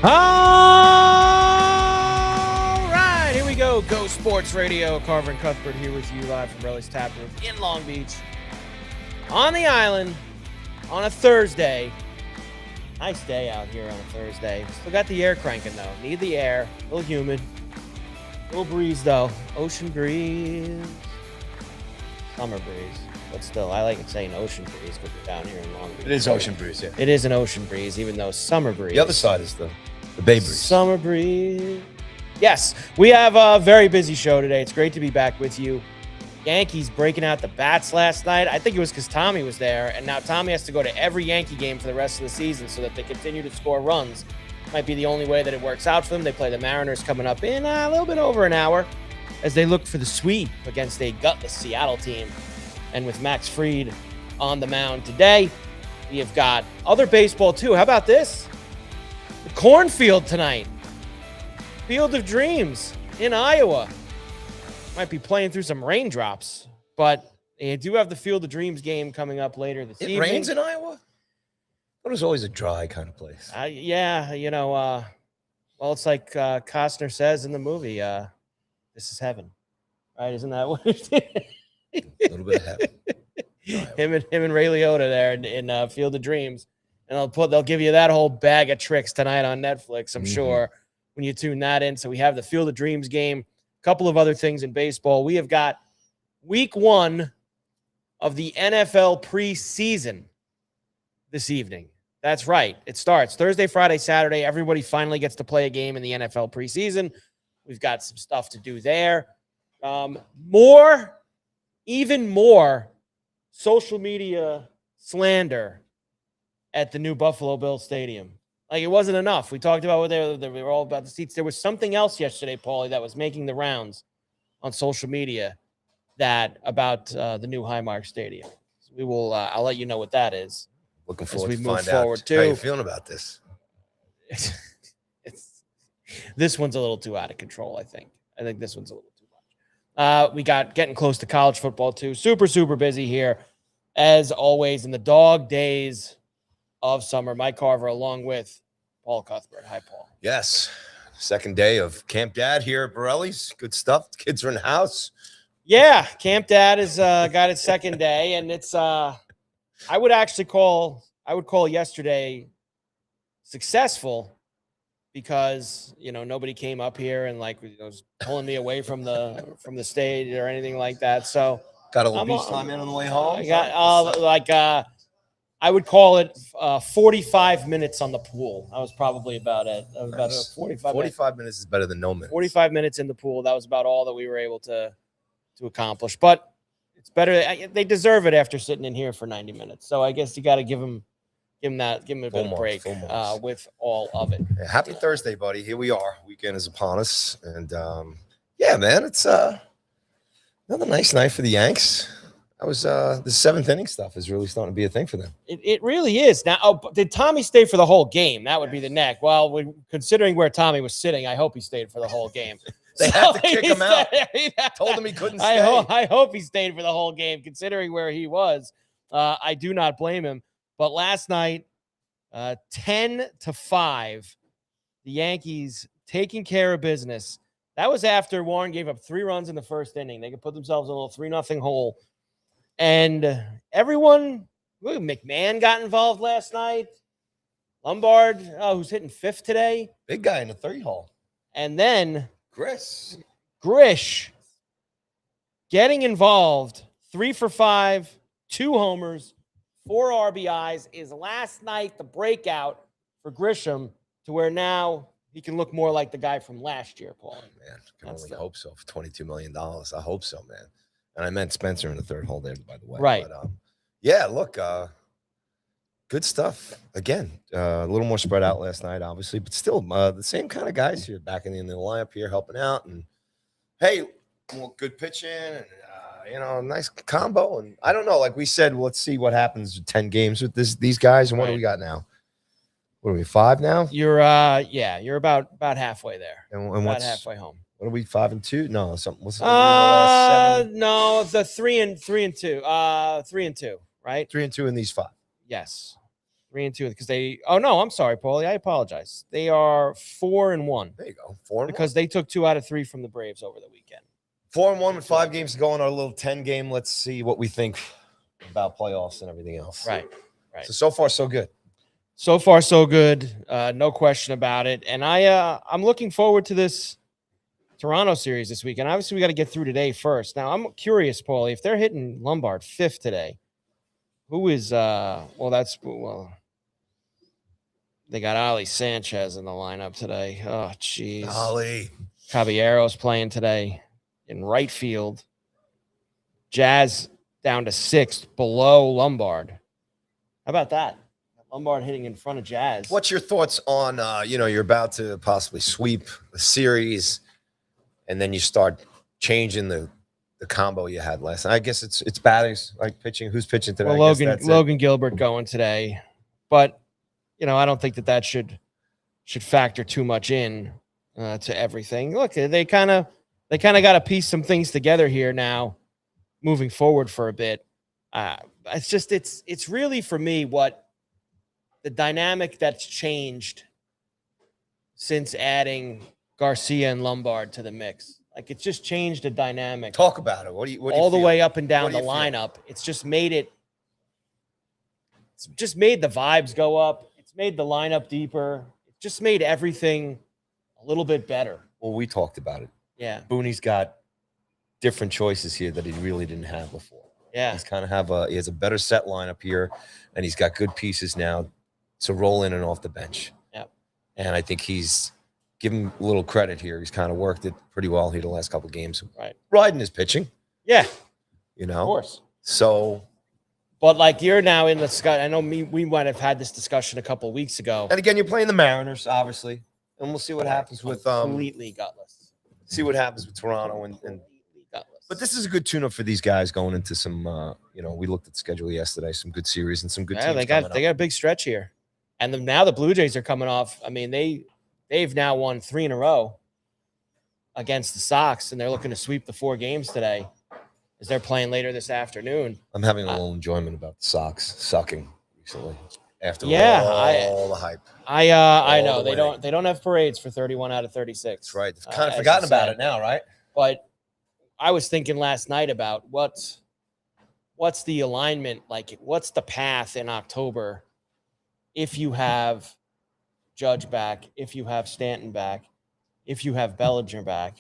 All right, here we go. Go Sports Radio. Carver and Cuthbert here with you live from Borrelli's Taproom in Long Beach. On the island on a Thursday. Nice day out here on a Thursday. Still got the air cranking, though. Need the air. A little humid. A little breeze, though. Ocean breeze. Summer breeze. But still, I like saying ocean breeze because we're down here in Long Beach. It is ocean breeze, yeah. It is an ocean breeze, even though summer breeze. The other side is the bay breeze. Summer breeze. Yes, we have a very busy show today. It's great to be back with you. Yankees breaking out the bats last night. I think it was because Tommy was there, and now Tommy has to go to every Yankee game for the rest of the season so that they continue to score runs. Might be the only way that it works out for them. They play the Mariners coming up in a little bit over an hour as they look for the sweep against a gutless Seattle team. And with Max Fried on the mound today, we have got other baseball too. How about this? The cornfield tonight. Field of Dreams in Iowa. Might be playing through some raindrops, but they do have the Field of Dreams game coming up later this evening. It rains in Iowa? It was always a dry kind of place. Yeah, well, it's like Costner says in the movie, this is heaven. Right? Isn't that what it is? A little bit of heaven. him and Ray Liotta there in Field of Dreams, and they'll give you that whole bag of tricks tonight on Netflix. I'm sure when you tune that in. So we have the Field of Dreams game, a couple of other things in baseball. We have got week 1 of the NFL preseason this evening. That's right. It starts Thursday, Friday, Saturday. Everybody finally gets to play a game in the NFL preseason. We've got some stuff to do there. Even more social media slander at the new Buffalo Bills Stadium. Like, it wasn't enough. We talked about what they were all about the seats. There was something else yesterday, Paulie, that was making the rounds on social media about the new Highmark Stadium. So we will. I'll let you know what that is. Looking forward as to we move find forward out. too. How you feeling about this? This one's a little too out of control, I think. I think this one's a little too much. We got getting close to college football too. Super, super busy here, as always, in the dog days of summer. Mike Carver along with Paul Cuthbert. Hi, Paul. Yes. Second day of Camp Dad here at Borrelli's. Good stuff. The kids are in the house. Yeah, Camp Dad has got its second day, and it's I would call yesterday successful because nobody came up here and was pulling me away from the stage or anything like that. So got a little beach time in on the way home. I got I would call it 45 minutes on the pool. That was probably about it. That was about 45 minutes is better than no minutes. 45 minutes in the pool. That was about all that we were able to accomplish. But it's better. They deserve it after sitting in here for 90 minutes. So I guess you got to give them a bit of a break with all of it. Yeah, happy Thursday, buddy. Here we are. Weekend is upon us. And, yeah, man, it's another nice night for the Yanks. That was the 7th inning stuff is really starting to be a thing for them. It really is. Now, did Tommy stay for the whole game? That would be the neck. Well, considering where Tommy was sitting, I hope he stayed for the whole game. They had to kick him out. Told him he couldn't stay. I hope he stayed for the whole game, considering where he was. I do not blame him. But last night, 10-5, the Yankees taking care of business. That was after Warren gave up 3 runs in the first inning. They could put themselves in a little 3-0 hole. And everyone, McMahon got involved last night. Lombard, who's hitting 5th today. Big guy in the 3 hole. And then Grish getting involved. 3 for 5, 2 homers, 4 RBIs is last night the breakout for Grisham to where now he can look more like the guy from last year, Paul. Oh, man, I can only hope so for $22 million. I hope so, man. And I meant Spencer in the 3rd hole there, by the way. Right. But, yeah, look, good stuff. Again, a little more spread out last night, obviously, but still the same kind of guys here back in the lineup here helping out. And, hey, well, good pitching and, nice combo. And I don't know, like we said, let's see what happens with 10 games with these guys. And what do we got now? What are we, 5 now? You're about halfway there. And about halfway home. What are we, 5-2? No, something. What's the last 7? No, the 3-2. 3-2, right? 3-2 in these 5. Yes. 3-2 because they. Oh no, I'm sorry, Paulie. I apologize. They are 4-1. There you go. 4-1. Because they took 2 out of 3 from the Braves over the weekend. 4-1 with 5 games to go in our little 10 game. Let's see what we think about playoffs and everything else. Right. So far, so good. So far, so good. No question about it. And I'm looking forward to this Toronto series this weekend. Obviously, we got to get through today first. Now, I'm curious, Paulie, if they're hitting Lombard 5th today, who is they got Ali Sanchez in the lineup today. Oh, jeez. Ali. Caballero's playing today in right field. Jazz down to 6th below Lombard. How about that? Lombard hitting in front of Jazz. What's your thoughts on, you're about to possibly sweep the series, and then you start changing the combo you had last night? I guess it's batters, like pitching. Who's pitching today? Well, Logan Gilbert going today. But, I don't think that should factor too much in to everything. Look, they kind of got to piece some things together here now moving forward for a bit. It's really, for me, what the dynamic that's changed since adding Garcia and Lombard to the mix. Like, it's just changed the dynamic. Talk about it. What do you all the feel? way up and down the feel? lineup. It's just made the vibes go up. It's made the lineup deeper. It just made everything a little bit better. Well, we talked about it. Yeah. Booney's got different choices here that he really didn't have before. Yeah. He's kind of he has a better set lineup here, and he's got good pieces now to roll in and off the bench. Yep. And I think he's given a little credit here. He's kind of worked it pretty well here the last couple of games. Right. Riding his pitching. Yeah. Of course. So. But like, you're now in the sky. I know we might have had this discussion a couple of weeks ago. And again, you're playing the Mariners, obviously. And we'll see what happens with completely gutless. See what happens with Toronto and gutless. But this is a good tune-up for these guys going into some we looked at the schedule yesterday, some good series and some good teams. They got a big stretch here. And now the Blue Jays are coming off. I mean, they've now won 3 in a row against the Sox, and they're looking to sweep the 4 games today as they're playing later this afternoon. I'm having a little enjoyment about the Sox sucking recently after all the hype. I know they don't have parades for 31 out of 36. That's right. They've kind of forgotten about it now, right? But I was thinking last night about what's the alignment, like what's the path in October if you have Judge back, if you have Stanton back, if you have Bellinger back.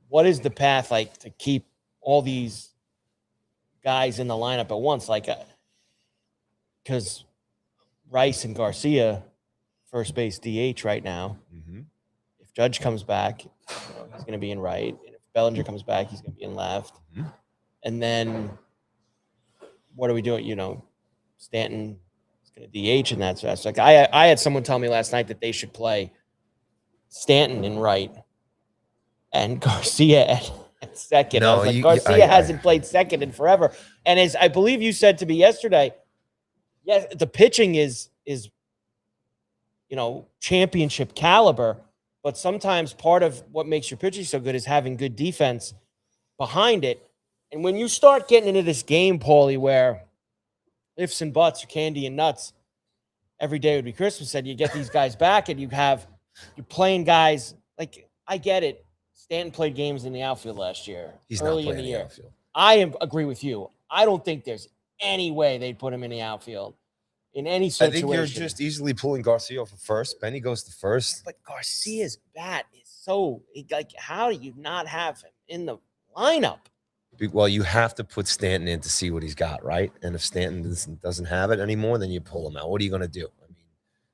What is the path like to keep all these guys in the lineup at once? Like, because Rice and Garcia, first base DH right now. Mm-hmm. If Judge comes back, he's going to be in right. And if Bellinger comes back, he's going to be in left. Mm-hmm. And then what are we doing? Stanton is going to DH, and that's like I had someone tell me last night that they should play Stanton in right and Garcia at second. No, I was like, Garcia hasn't played second in forever. And as I believe you said to me yesterday, yes, the pitching is championship caliber, but sometimes part of what makes your pitching so good is having good defense behind it. And when you start getting into this game, Paulie, where ifs and buts or candy and nuts, every day would be Christmas, and you get these guys back and you're playing guys like, I get it. Stanton played games in the outfield last year. He's early not in the playing year. outfield. I agree with you. I don't think there's any way they'd put him in the outfield in any situation. I think you're just easily pulling Garcia for first. Benny goes to first. But Garcia's bat is so like, how do you not have him in the lineup? Well, you have to put Stanton in to see what he's got, right? And if Stanton doesn't have it anymore, then you pull him out. What are you going to do? I mean,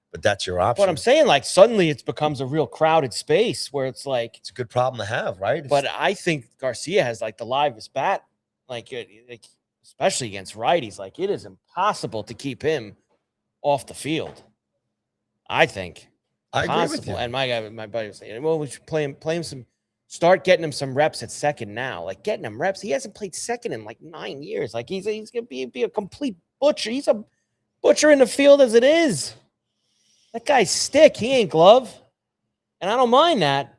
but that's your option. But I'm saying, like, suddenly it becomes a real crowded space where it's like, it's a good problem to have, right? But I think Garcia has like the livest bat, like especially against righties. Like, it is impossible to keep him off the field. I think. I agree with you. And my buddy was saying, well, we should play him some. Start getting him some reps at second now. Like, getting him reps. He hasn't played second in like 9 years. Like, he's going to be a complete butcher. He's a butcher in the field as it is. That guy's stick. He ain't glove. And I don't mind that.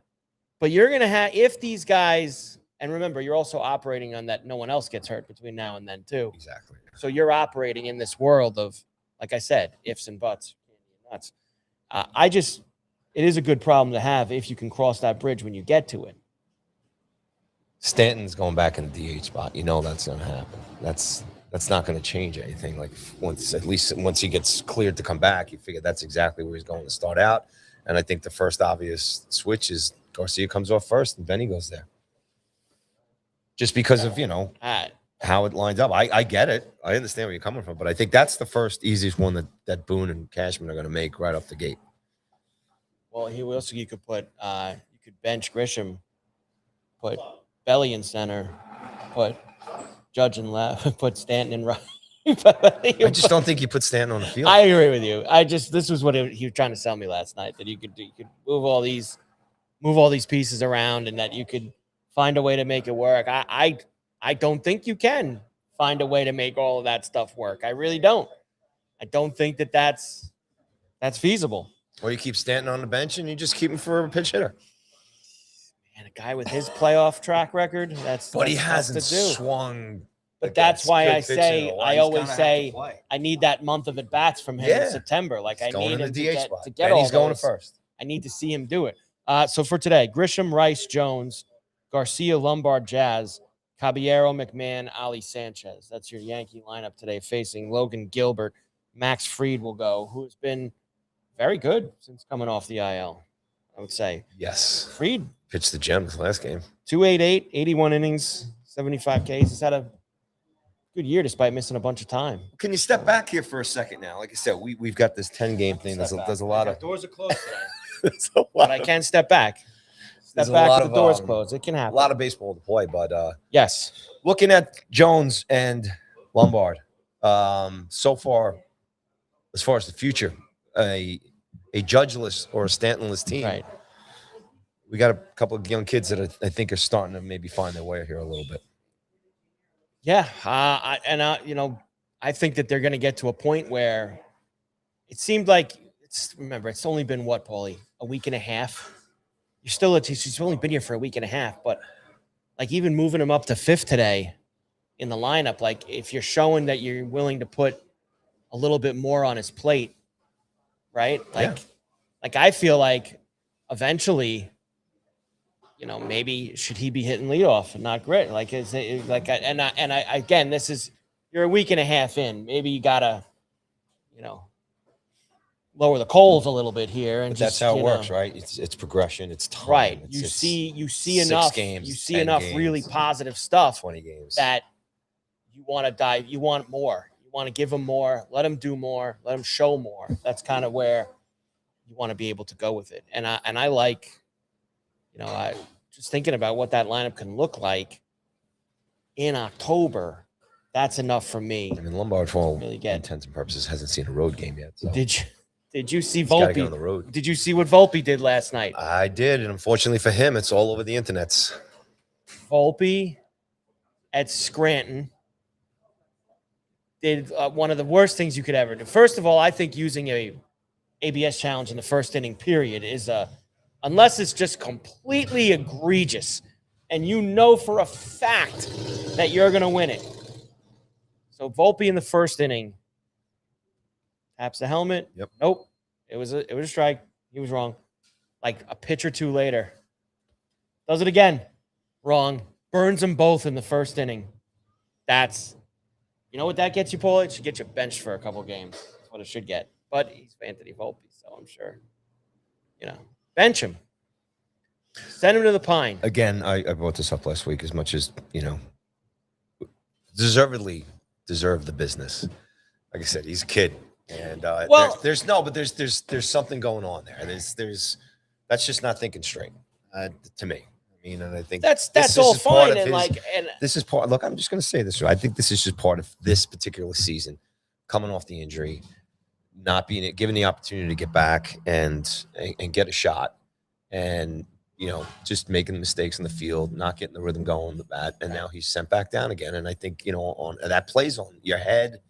But you're going to have, if these guys, and remember, you're also operating on that no one else gets hurt between now and then too. Exactly. So you're operating in this world of, Like I said, ifs and buts, nuts. It is a good problem to have if you can cross that bridge when you get to it. Stanton's going back in the DH spot. You know that's going to happen. That's not going to change anything. Like once he gets cleared to come back, you figure that's exactly where he's going to start out. And I think the first obvious switch is Garcia comes off first and Benny goes there. Just because of, how it lines up. I get it. I understand where you're coming from, but I think that's the first easiest one that Boone and Cashman are going to make right off the gate. Well, you could put you could bench Grisham, put Belly in center, put Judge in left, put Stanton in right. I just don't think you put Stanton on the field. I agree with you. This was what he was trying to sell me last night, that you could move all these pieces around and that you could find a way to make it work. I don't think you can find a way to make all of that stuff work. I really don't. I don't think that's feasible. Or you keep Stanton on the bench and you just keep him for a pinch hitter. And a guy with his playoff track record, but he hasn't swung. But that's why I always say I need that month of at bats from him in September. Like I need him to get all he's going those. first. I need to see him do it. So for today, Grisham, Rice, Jones, Garcia, Lombard, Jazz, Caballero, McMahon, Ali Sanchez. That's your Yankee lineup today, facing Logan Gilbert. Max Fried will go, who has been very good since coming off the IL, I would say. Yes. Fried pitched the gems last game. 288, 81 innings, 75 Ks. He's had a good year despite missing a bunch of time. Can you step back here for a second now? Like I said, we've got this 10-game thing. There's a lot of doors are closed today. But I can step back. Step back with the doors closed. It can happen. A lot of baseball to play, but yes. Looking at Jones and Lombard, so far, as far as the future, a Judgeless or a Stantonless team. Right. We got a couple of young kids that I think are starting to maybe find their way here a little bit. Yeah, I think that they're going to get to a point where it seemed like it's only been what, Paulie, a week and a half. He's only been here for a week and a half, but like even moving him up to fifth today in the lineup, like if you're showing that you're willing to put a little bit more on his plate, right? Like I feel like eventually, maybe should he be hitting leadoff and not grit? Again, this is, you're a week and a half in. Maybe you gotta, lower the coals a little bit here, and that's how it works, right? It's progression. It's time. Right. You see enough games. You see enough really positive stuff. 20 games that you want to dive. You want more. You want to give them more. Let them do more. Let them show more. That's kind of where you want to be able to go with it. And I like, I just thinking about what that lineup can look like in October. That's enough for me. I mean, Lombard, for all intents and purposes, hasn't seen a road game yet. So. Did you see Volpe? Get on the road. Did you see what Volpe did last night? I did, and unfortunately for him, it's all over the internets. Volpe at Scranton did one of the worst things you could ever do. First of all, I think using a ABS challenge in the first inning period is unless it's just completely egregious and for a fact that you're going to win it. So Volpe in the first inning taps the helmet. Yep. Nope. It was a strike. He was wrong. Like a pitch or two later. Does it again. Wrong. Burns them both in the first inning. That's, what that gets you, Paul? It should get you benched for a couple games. That's what it should get. But he's Anthony Volpe, so I'm sure, bench him. Send him to the pine. Again, I brought this up last week as much as, deservedly deserve the business. Like I said, he's a kid. And there's something going on there. That's just not thinking straight to me. I mean, and I think that's all fine. This is part. Look, I'm just going to say this. I think this is just part of this particular season, coming off the injury, not being given the opportunity to get back and get a shot, and just making mistakes in the field, not getting the rhythm going, the bat, and now he's sent back down again. And I think on that plays on your head.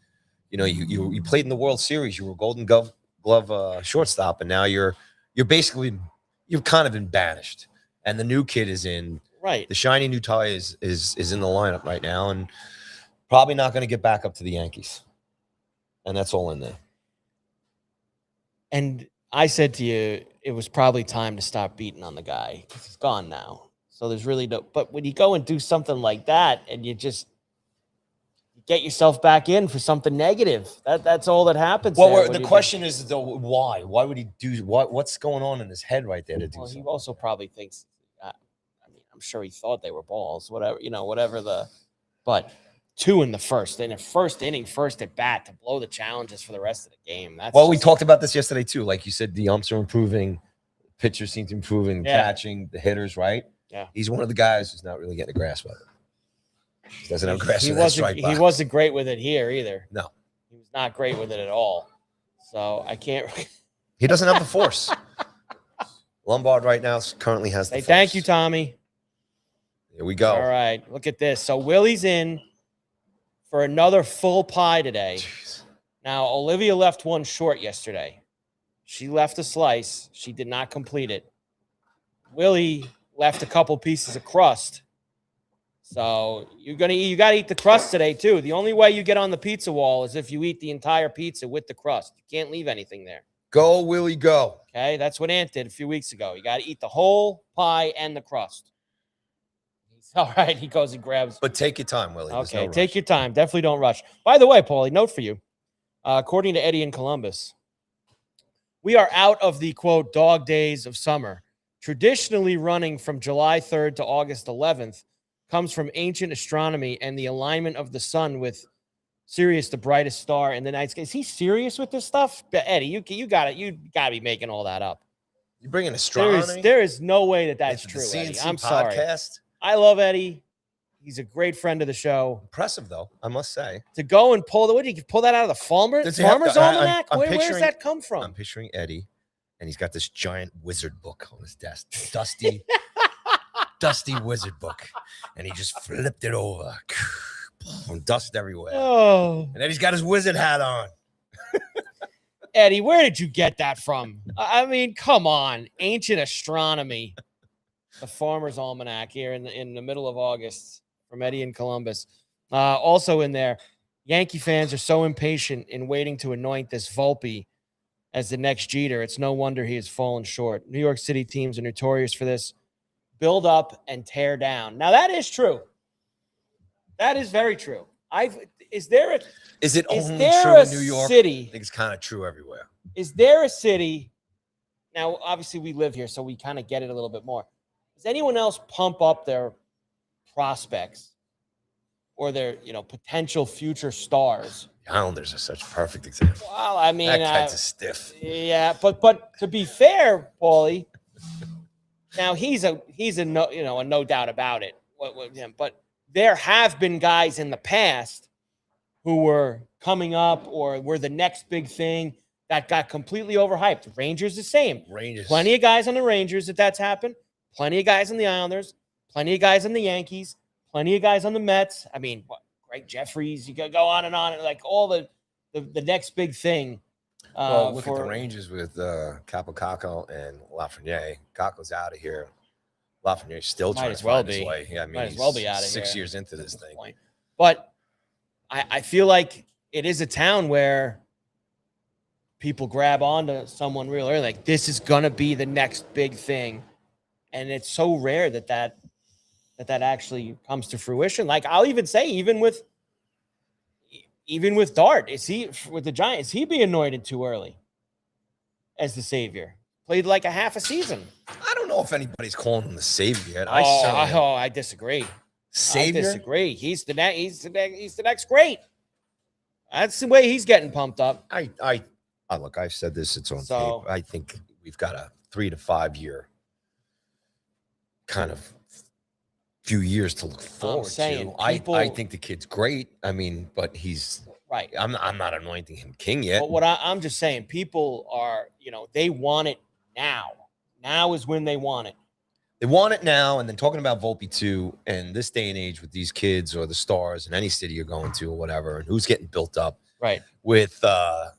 You played in the World Series. You were a Golden Glove shortstop, and now you're kind of been banished. And the new kid is in. Right. The shiny new toy is in the lineup right now, and probably not going to get back up to the Yankees. And that's all in there. And I said to you, it was probably time to stop beating on the guy because he's gone now. So there's really no. But when you go and do something like that, and you just get yourself back in for something negative, that's all that happens. Well, the question is though, why? Why would he do what's going on in his head right there to do something? He also probably thinks. I mean, I'm sure he thought they were balls. Whatever, whatever the. But 2 in the first inning, first at bat to blow the challenges for the rest of the game. We talked about this yesterday too. Like you said, the umps are improving, pitchers seem to improve in catching, the hitters, right? Yeah. He's one of the guys who's not really getting a grasp of it. He doesn't have a grasp of that strike box. He wasn't great with it here either. No. He was not great with it at all. So I can't. He doesn't have the force. Lombard right now currently has the force. Thank you, Tommy. Here we go. All right. Look at this. So Willie's in for another full pie today. Jeez. Now, Olivia left one short yesterday. She left a slice. She did not complete it. Willie left a couple pieces of crust. So you got to eat the crust today, too. The only way you get on the pizza wall is if you eat the entire pizza with the crust. You can't leave anything there. Go, Willie, go. Okay? That's what Ant did a few weeks ago. You got to eat the whole pie and the crust. All right, he goes and grabs. But take your time, Willie. Okay, take your time. Definitely don't rush. By the way, Paulie, note for you. According to Eddie in Columbus, we are out of the, quote, dog days of summer. Traditionally running from July 3rd to August 11th comes from ancient astronomy and the alignment of the sun with Sirius, the brightest star in the night sky. Is he serious with this stuff? Eddie, you got it. You got to be making all that up. You bringing astronomy? There is no way that's true, Eddie. I'm sorry. I love Eddie. He's a great friend of the show. Impressive, though, I must say. To go and pull what did you pull that out of the Farmer's Almanac? Where does that come from? I'm picturing Eddie, and he's got this giant wizard book on his desk, dusty wizard book, and he just flipped it over, and dust everywhere. Oh, and Eddie's got his wizard hat on. Eddie, where did you get that from? I mean, come on, ancient astronomy. The Farmer's Almanac here in the middle of August from Eddie in Columbus. Also in there, Yankee fans are so impatient in waiting to anoint this Volpe as the next Jeter. It's no wonder he has fallen short. New York City teams are notorious for this. Build up and tear down. Now, that is true. That is very true. Is it only true in New York? City, I think it's kind of true everywhere. Is there a city? Now, obviously, we live here, so we kind of get it a little bit more. Does anyone else pump up their prospects or their, potential future stars? The Islanders are such a perfect example. Well, I mean, that guy's a stiff. Yeah, but to be fair, Paulie, now he's a no doubt about it. But there have been guys in the past who were coming up or were the next big thing that got completely overhyped. Rangers the same. Plenty of guys on the Rangers that's happened. Plenty of guys on the Islanders, plenty of guys on the Yankees, plenty of guys on the Mets. I mean, Greg Jeffries, you could go on, and like all the next big thing. Look at the Rangers with Capo and Lafreniere. Caco's out of here. Lafreniere's still trying to find his way. Yeah, I mean, might as well be out of here. 6 years into this thing. But I feel like it is a town where people grab onto someone real early. Like, this is going to be the next big thing. And it's so rare that actually comes to fruition. Like, I'll even say, even with Dart, with the Giants, is he being anointed too early as the savior? Played like a half a season. I don't know if anybody's calling him the savior yet. I disagree. Savior? I disagree. He's the next great. That's the way he's getting pumped up. Look, I've said this. It's on tape. I think we've got a 3 to 5 year kind of few years to look forward to. I think the kid's great. I mean, but he's right. I'm not anointing him king yet. But what I'm just saying, people are, they want it now. Now is when they want it. They want it now, and then talking about Volpe too, and this day and age with these kids or the stars in any city you're going to or whatever, and who's getting built up. Right. With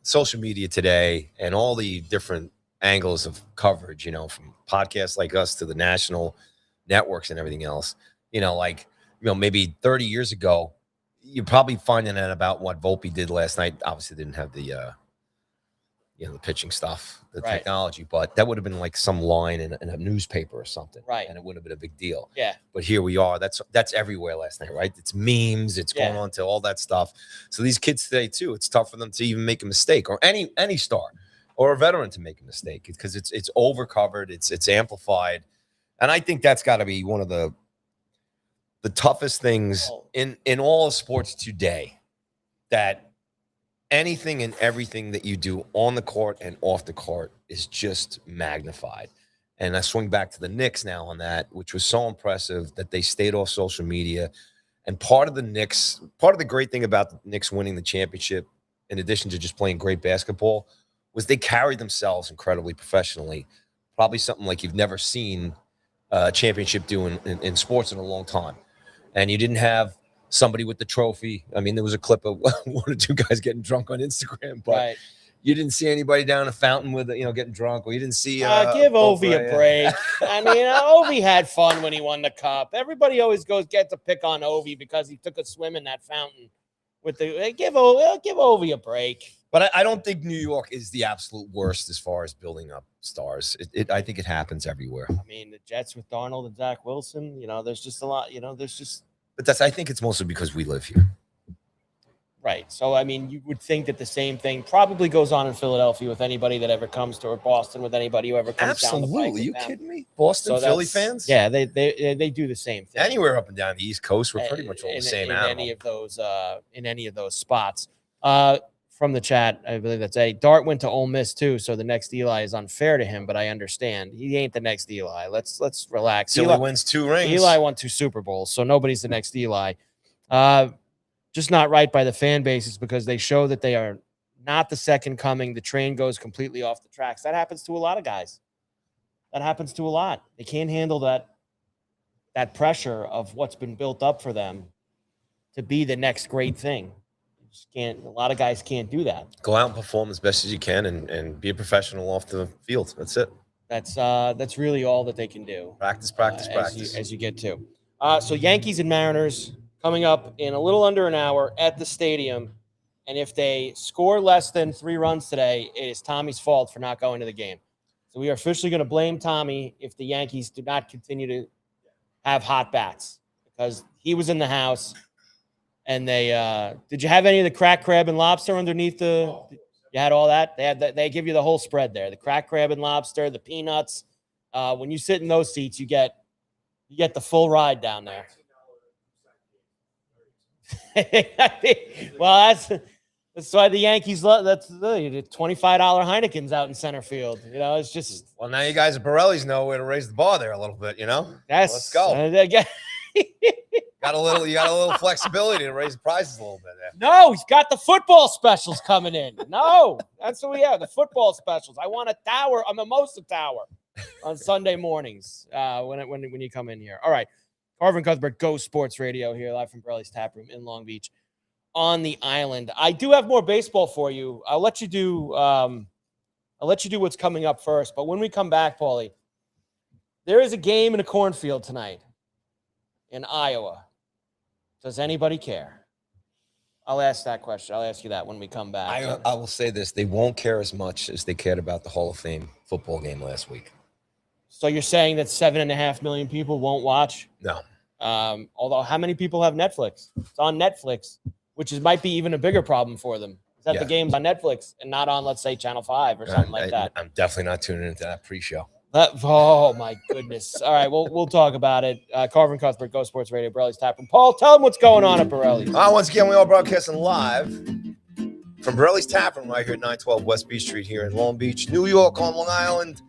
social media today and all the different angles of coverage, from podcasts like us to the national networks and everything else, maybe 30 years ago, you're probably finding out about what Volpe did last night. Obviously didn't have the the pitching stuff, the Right. technology, but that would have been like some line in a newspaper or something. Right. And it wouldn't have been a big deal. Yeah. But here we are. That's everywhere last night, right? It's memes. It's going on to all that stuff. So these kids today too, it's tough for them to even make a mistake, or any star or a veteran to make a mistake, because it's overcovered. It's amplified. And I think that's got to be one of the toughest things in all of sports today, that anything and everything that you do on the court and off the court is just magnified. And I swing back to the Knicks now on that, which was so impressive that they stayed off social media. And part of the great thing about the Knicks winning the championship, in addition to just playing great basketball, was they carried themselves incredibly professionally. Probably something like you've never seen a championship do in sports in a long time. And you didn't have somebody with the trophy. I mean, there was a clip of one or two guys getting drunk on Instagram, but you didn't see anybody down a fountain with, getting drunk, or you didn't see. Give Ovi a break. I mean, Ovi had fun when he won the cup. Everybody always gets to pick on Ovi because he took a swim in that fountain. Give Ovi a break. But I don't think New York is the absolute worst as far as building up stars. I think it happens everywhere. I mean, the Jets with Darnold and Zach Wilson, there's just a lot, But I think it's mostly because we live here. Right. So, I mean, you would think that the same thing probably goes on in Philadelphia with anybody that ever comes to, or Boston with anybody who ever comes down the pike. Absolutely. You kidding me? Boston, Philly fans? Yeah, they do the same thing. Anywhere up and down the East Coast, we're pretty much all the same animal. In any of those spots. From the chat, I believe that's Dart went to Ole Miss too, so the next Eli is unfair to him, but I understand. He ain't the next Eli. Let's relax. Eli wins 2 rings. Eli won 2 Super Bowls, so nobody's the next Eli. Just not right by the fan bases, because they show that they are not the second coming. The train goes completely off the tracks. That happens to a lot of guys. That happens to a lot. They can't handle that pressure of what's been built up for them to be the next great thing. A lot of guys can't do that. Go out and perform as best as you can and be a professional off the field. That's it. That's really all that they can do. Practice. As you get to. So Yankees and Mariners coming up in a little under an hour at the stadium. And if they score less than 3 runs today, it is Tommy's fault for not going to the game. So we are officially going to blame Tommy if the Yankees do not continue to have hot bats, because he was in the house. And they did you have any of the cracked crab and lobster underneath the? You had all that. They give you the whole spread there. The cracked crab and lobster, the peanuts. When you sit in those seats, you get the full ride down there. Well, that's why the Yankees love. That's the $25 Heinekens out in center field. It's just. Well, now you guys at Borrelli's know where to raise the bar there a little bit. Let's go. You got a little flexibility to raise the prices a little bit there. No, he's got the football specials coming in. No, that's what we have. The football specials. I want a mimosa tower on Sunday mornings when you come in here. All right. Carver and Cuthbert, Go Sports Radio here, live from Borrelli's Taproom in Long Beach on the island. I do have more baseball for you. I'll let you do what's coming up first. But when we come back, Paulie, there is a game in a cornfield tonight in Iowa. Does anybody care? I'll ask that question. I'll ask you that when we come back. I will say this. They won't care as much as they cared about the Hall of Fame football game last week. So you're saying that 7.5 million people won't watch? No. Although how many people have Netflix? It's on Netflix, which might be even a bigger problem for them. Is that the game's on Netflix and not on, let's say, Channel 5 or something like that? I'm definitely not tuning into that pre-show. Oh, my goodness. All right, we'll talk about it. Carver and Cuthbert, Go Sports Radio, Borrelli's Taproom. Paul, tell them what's going on at Borrelli's. Once again, we are broadcasting live from Borrelli's Taproom right here at 912 West Beach Street here in Long Beach, New York, on Long Island.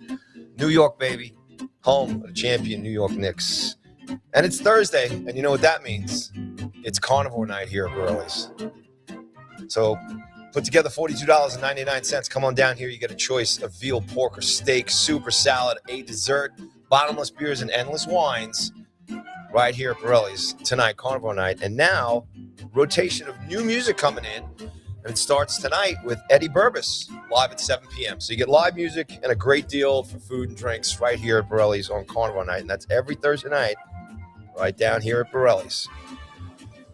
New York, baby. Home of the champion New York Knicks. And it's Thursday, and you know what that means. It's carnivore night here at Borrelli's. So put together $42.99. Come on down here. You get a choice of veal, pork, or steak, soup or salad, a dessert, bottomless beers, and endless wines right here at Borrelli's tonight, carnivore night. And now, rotation of new music coming in. And it starts tonight with Eddie Burbis, live at 7 p.m. So you get live music and a great deal for food and drinks right here at Borrelli's on Carnival Night. And that's every Thursday night right down here at Borrelli's.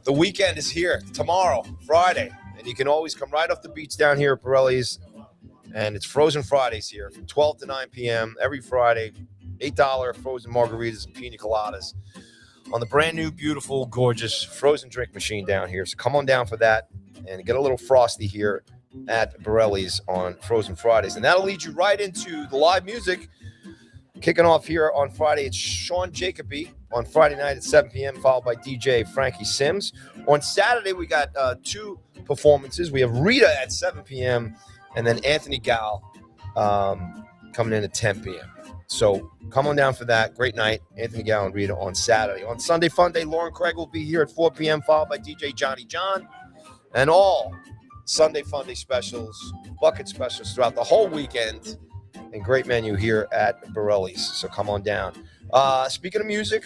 The weekend is here tomorrow, Friday. And you can always come right off the beach down here at Borrelli's And it's Frozen Fridays here from 12 to 9 p.m. every Friday. $8 frozen margaritas and pina coladas on the brand new, beautiful, gorgeous frozen drink machine down here. So come on down for that and get a little frosty here at Borrelli's on Frozen Fridays. And that'll lead you right into the live music. Kicking off here on Friday, it's Sean Jacoby on Friday night at 7 p.m., followed by DJ Frankie Sims. On Saturday, we got two performances. We have Rita at 7 p.m., and then Anthony Gal coming in at 10 p.m. So come on down for that. Great night. Anthony Gal and Rita on Saturday. On Sunday Fun Day, Lauren Craig will be here at 4 p.m., followed by DJ Johnny John. And all Sunday Fun Day specials, bucket specials throughout the whole weekend. And great menu here at Borrelli's. So come on down. Speaking of music,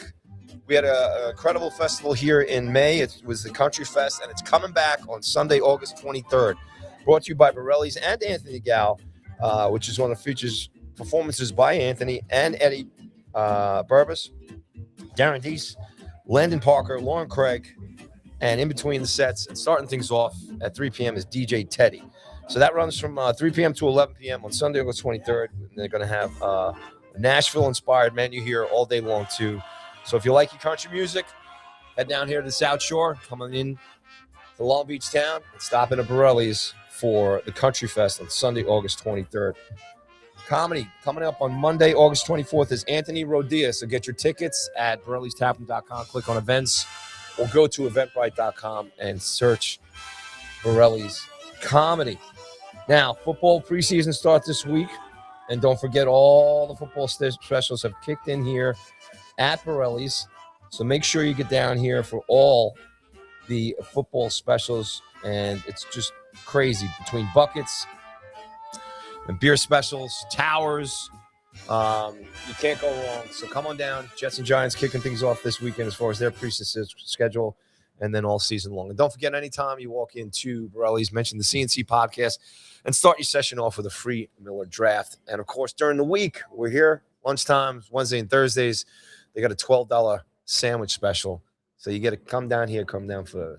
we had an incredible festival here in May. It was the Country Fest, and it's coming back on Sunday, August 23rd. Brought to you by Borrelli's and Anthony Gal, which is one of the features performances by Anthony and Eddie Burbis, Darren Deese, Landon Parker, Lauren Craig, and in between the sets and starting things off at 3 p.m. is DJ Teddy. So that runs from 3 p.m. to 11 p.m. on Sunday, August 23rd. And they're going to have a Nashville-inspired menu here all day long, too. So if you like your country music, head down here to the South Shore, come on in to Long Beach town, and stop in at Borrelli's for the Country Fest on Sunday, August 23rd. Comedy coming up on Monday, August 24th is Anthony Rodia. So get your tickets at Borrelli'sTaproom.com. Click on events or go to eventbrite.com and search Borrelli's Comedy. Now, football preseason starts this week. And don't forget, all the football specials have kicked in here at Borrelli's. So make sure you get down here for all the football specials. And it's just crazy between buckets and beer specials, towers. You can't go wrong. So come on down. Jets and Giants kicking things off this weekend as far as their preseason schedule, and then all season long. And don't forget, anytime you walk into Borrelli's, mention the CNC podcast and start your session off with a free Miller draft. And, of course, during the week, we're here, lunchtimes, Wednesday and Thursdays. They got a $12 sandwich special. So you get to come down here, come down for, a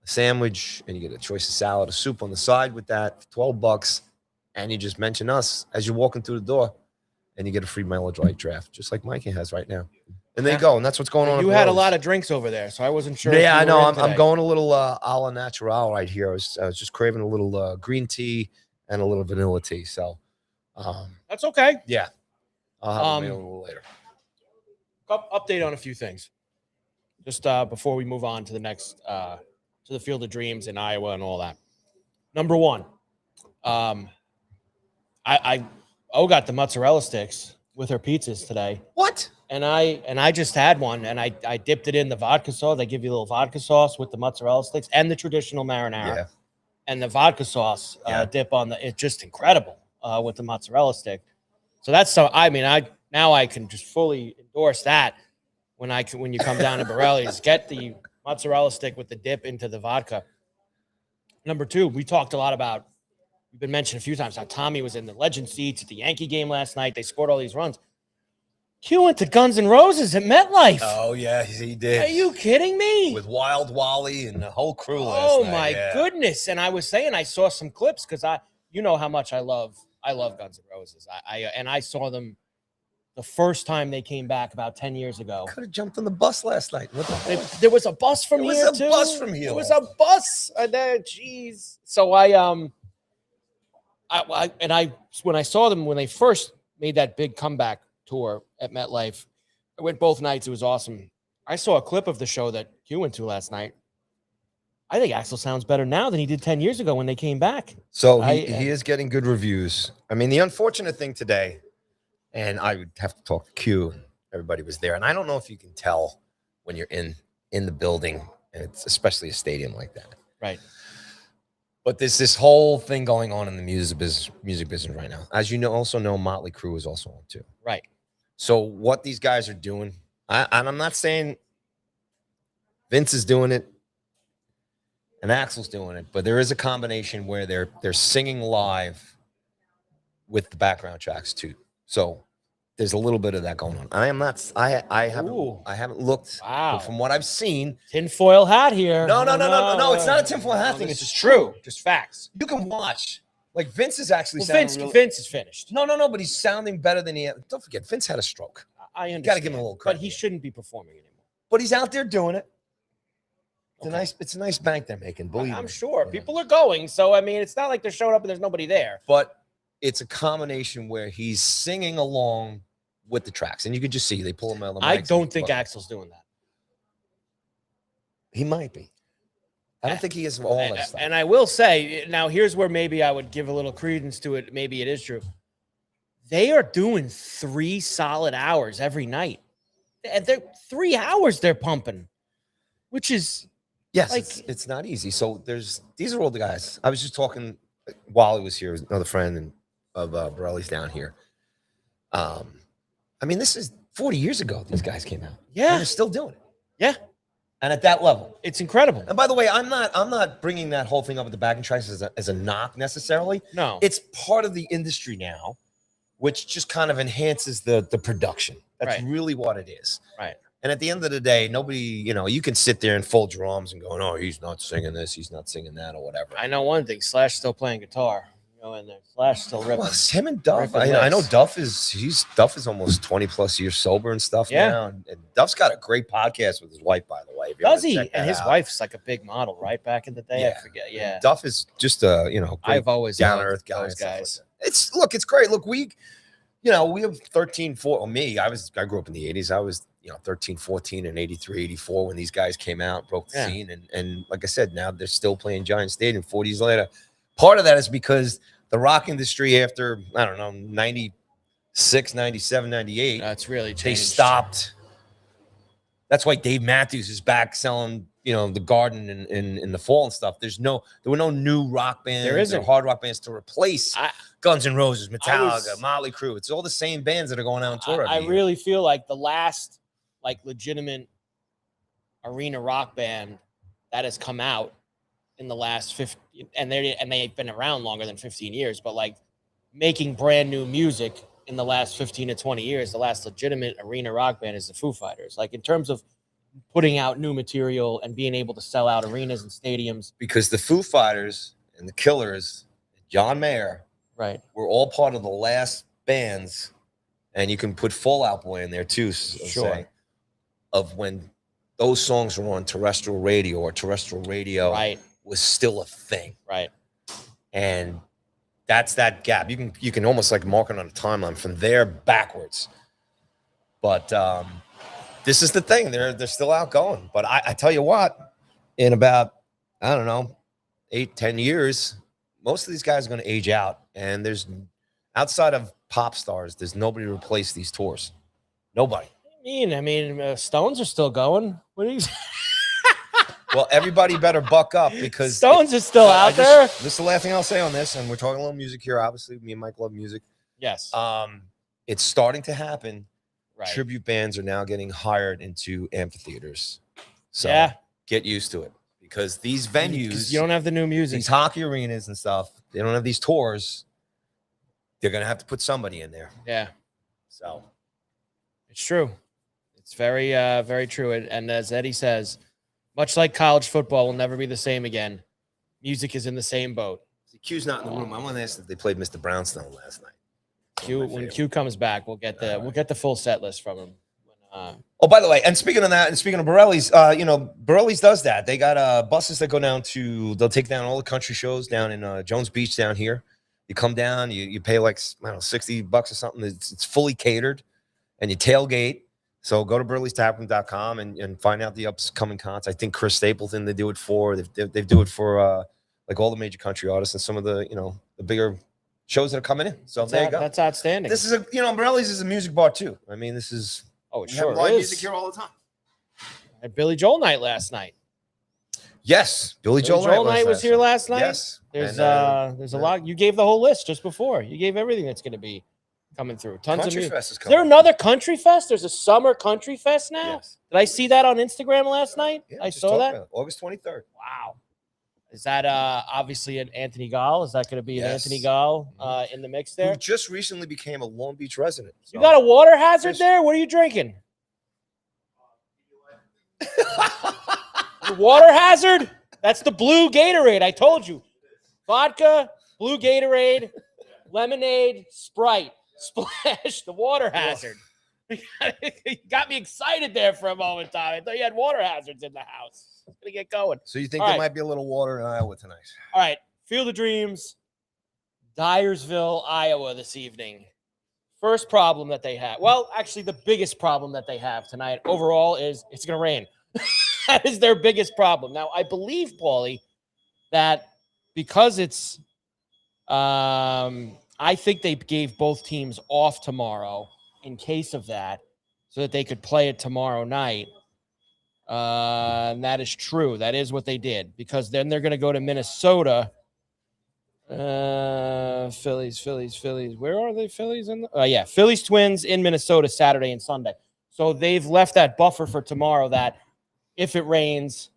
sandwich, and you get a choice of salad, a soup on the side with that, $12. And you just mention us as you're walking through the door, and you get a free Miller draft, just like Mikey has right now. And there you go, and that's what's going on. You had a lot of drinks over there, so I wasn't sure. Yeah, I know. I'm going a little a la natural right here. I was just craving a little green tea and a little vanilla tea. So that's okay. Yeah, I'll have a little later. Update on a few things, just before we move on to the next to the Field of Dreams in Iowa and all that. Number one, I got the mozzarella sticks with her pizzas today. What? And I just had one, and I dipped it in the vodka sauce. They give you a little vodka sauce with the mozzarella sticks and the traditional marinara. Yeah. And the vodka sauce dip on it's just incredible with the mozzarella stick. So that's so. I mean, I can just fully endorse that when you come down to Borrelli's, get the mozzarella stick with the dip into the vodka. Number two, we talked a lot about. We've been mentioned a few times how Tommy was in the legend seats at the Yankee game last night. They scored all these runs. Q went to Guns N' Roses at MetLife. Oh, yeah, he did. Are you kidding me? With Wild Wally and the whole crew last night. Oh, my goodness. And I was saying I saw some clips because you know how much I love Guns N' Roses. I saw them the first time they came back about 10 years ago. Could have jumped on the bus last night. What the there was a bus from here, too. There was a bus from here. There was a bus. Jeez. So when I saw them, when they first made that big comeback tour at MetLife, I went both nights. It was awesome. I saw a clip of the show that Q went to last night. I think Axl sounds better now than he did 10 years ago when they came back. So he is getting good reviews. I mean, the unfortunate thing today, and I would have to talk to Q. Everybody was there. And I don't know if you can tell when you're in the building, and it's especially a stadium like that. Right. But there's this whole thing going on in the music business right now. As you also know, Motley Crue is also on too. Right. So what these guys are doing, and I'm not saying Vince is doing it and Axl's doing it, but there is a combination where they're singing live with the background tracks too. So there's a little bit of that going on. I haven't looked. Wow. But from what I've seen. Tinfoil hat here. No. It's not a tinfoil hat thing. It's just true. Just facts. You can watch Like Vince is actually Well, Vince is finished. No, but he's sounding better than he. Don't forget, Vince had a stroke. I understand. Got to give him a little credit. But he shouldn't be performing anymore. But he's out there doing it. It's a nice bank they're making. Believe me. I'm sure people are going. So I mean, it's not like they're showing up and there's nobody there. But it's a combination where he's singing along with the tracks, and you can just see they pull him out of the mics. I don't think Axel's doing that. He might be. I don't think he has all that stuff. And I will say, now here's where maybe I would give a little credence to it. Maybe it is true. They are doing 3 solid hours every night. They're 3 hours they're pumping, which is it's not easy. So these are all the guys. I was just talking while he was here, another friend of Borrelli's down here. I mean, this is 40 years ago. These guys came out. Yeah, and they're still doing it. Yeah. And at that level, it's incredible. And by the way, I'm not bringing that whole thing up at the backing tracks as a knock necessarily. No, it's part of the industry now, which just kind of enhances the production. That's really what it is. Right. And at the end of the day, nobody, you can sit there and fold your arms and go, "Oh, he's not singing this, he's not singing that, or whatever." I know one thing: Slash still playing guitar. In there, Slash still ripping. Well, it's him and Duff. I know Duff is almost 20 plus years sober and stuff now. And Duff's got a great podcast with his wife, by the way. Does he? And his wife's like a big model, right? Back in the day, I forget. Yeah, Duff is just I've always down to earth guys. Like it's great. Look, we have 13, 14. Well, me, I grew up in the 80s. I was 13, 14, and 83, 84 when these guys came out, broke the scene, and like I said, now they're still playing Giant Stadium 40 years later. Part of that is because the rock industry after, I don't know, 96, 97, 98. That's really changed. They stopped. That's why Dave Matthews is back selling, the Garden in the fall and stuff. There were no new rock bands or hard rock bands to replace Guns N' Roses, Metallica, Motley Crue. It's all the same bands that are going out on tour. I really feel like the last legitimate arena rock band that has come out in the last 50, and they've been around longer than 15 years, but making brand new music in the last 15 to 20 years, the last legitimate arena rock band is the Foo Fighters. In terms of putting out new material and being able to sell out arenas and stadiums. Because the Foo Fighters and the Killers, John Mayer, were all part of the last bands, and you can put Fall Out Boy in there too, of when those songs were on terrestrial radio, or terrestrial radio was still a thing. Right. And that's that gap. You can almost mark it on a timeline from there backwards. But this is the thing. They're still outgoing. But I tell you what, in about, I don't know, 8-10 years, most of these guys are going to age out. And there's, outside of pop stars, there's nobody to replace these tours. Nobody. I mean, Stones are still going. What are you Well, everybody better buck up, because Stones are still out there. This is the last thing I'll say on this, and we're talking a little music here. Obviously, me and Mike love music. Yes. It's starting to happen. Right. Tribute bands are now getting hired into amphitheaters. So get used to it, because these venues, you don't have the new music. These hockey arenas and stuff, they don't have these tours. They're going to have to put somebody in there. Yeah. So it's true. It's very, very true. And as Eddie says, much like college football will never be the same again, music is in the same boat. Q's not in the room. I want to ask if they played Mr. Brownstone last night. When Q comes back, we'll get the full set list from him. Oh, by the way, and speaking of that, and speaking of Borrelli's, Borrelli's does that. They got buses that go down they'll take down all the country shows down in Jones Beach down here. You come down, you pay $60 or something. It's fully catered, and you tailgate. So go to burleystaproom.com and find out the upcoming cons. I think Chris Stapleton they do it for. They do it for all the major country artists and some of the the bigger shows that are coming in. So there you go. That's outstanding. This is Borrelli's is a music bar too. I mean, this is it sure live is. music here all the time. I had Billy Joel night last night. Yes, Billy Joel night was here last night. Yes, there's a lot. You gave the whole list just before. You gave everything that's going to be coming through. Tons Country of music. Fest is coming. Is there another Country Fest? There's a summer Country Fest now. Yes. Did I see that on Instagram last night? Yeah, I saw that. August 23rd. Wow. Is that obviously an Anthony Gall? Is that going to be an Anthony Gall in the mix there? Who just recently became a Long Beach resident. So. You got a water hazard there? What are you drinking? Water hazard? That's the blue Gatorade. I told you. Vodka, Blue Gatorade, lemonade, Sprite, Splash, the water hazard. You got me excited there for a moment, Tom. I thought you had water hazards in the house. I'm going to get going. So you think All there right. might be a little water in Iowa tonight? All right. Field of Dreams, Dyersville, Iowa this evening. First problem that they have. Well, actually, the biggest problem that they have tonight overall is it's going to rain. That is their biggest problem. Now, I believe, Paulie, that because it's I think they gave both teams off tomorrow in case of that so that they could play it tomorrow night. And that is true. That is what they did because then they're going to go to Minnesota. Phillies. Where are they? Phillies yeah, Phillies Twins in Minnesota Saturday and Sunday. So they've left that buffer for tomorrow that if it rains,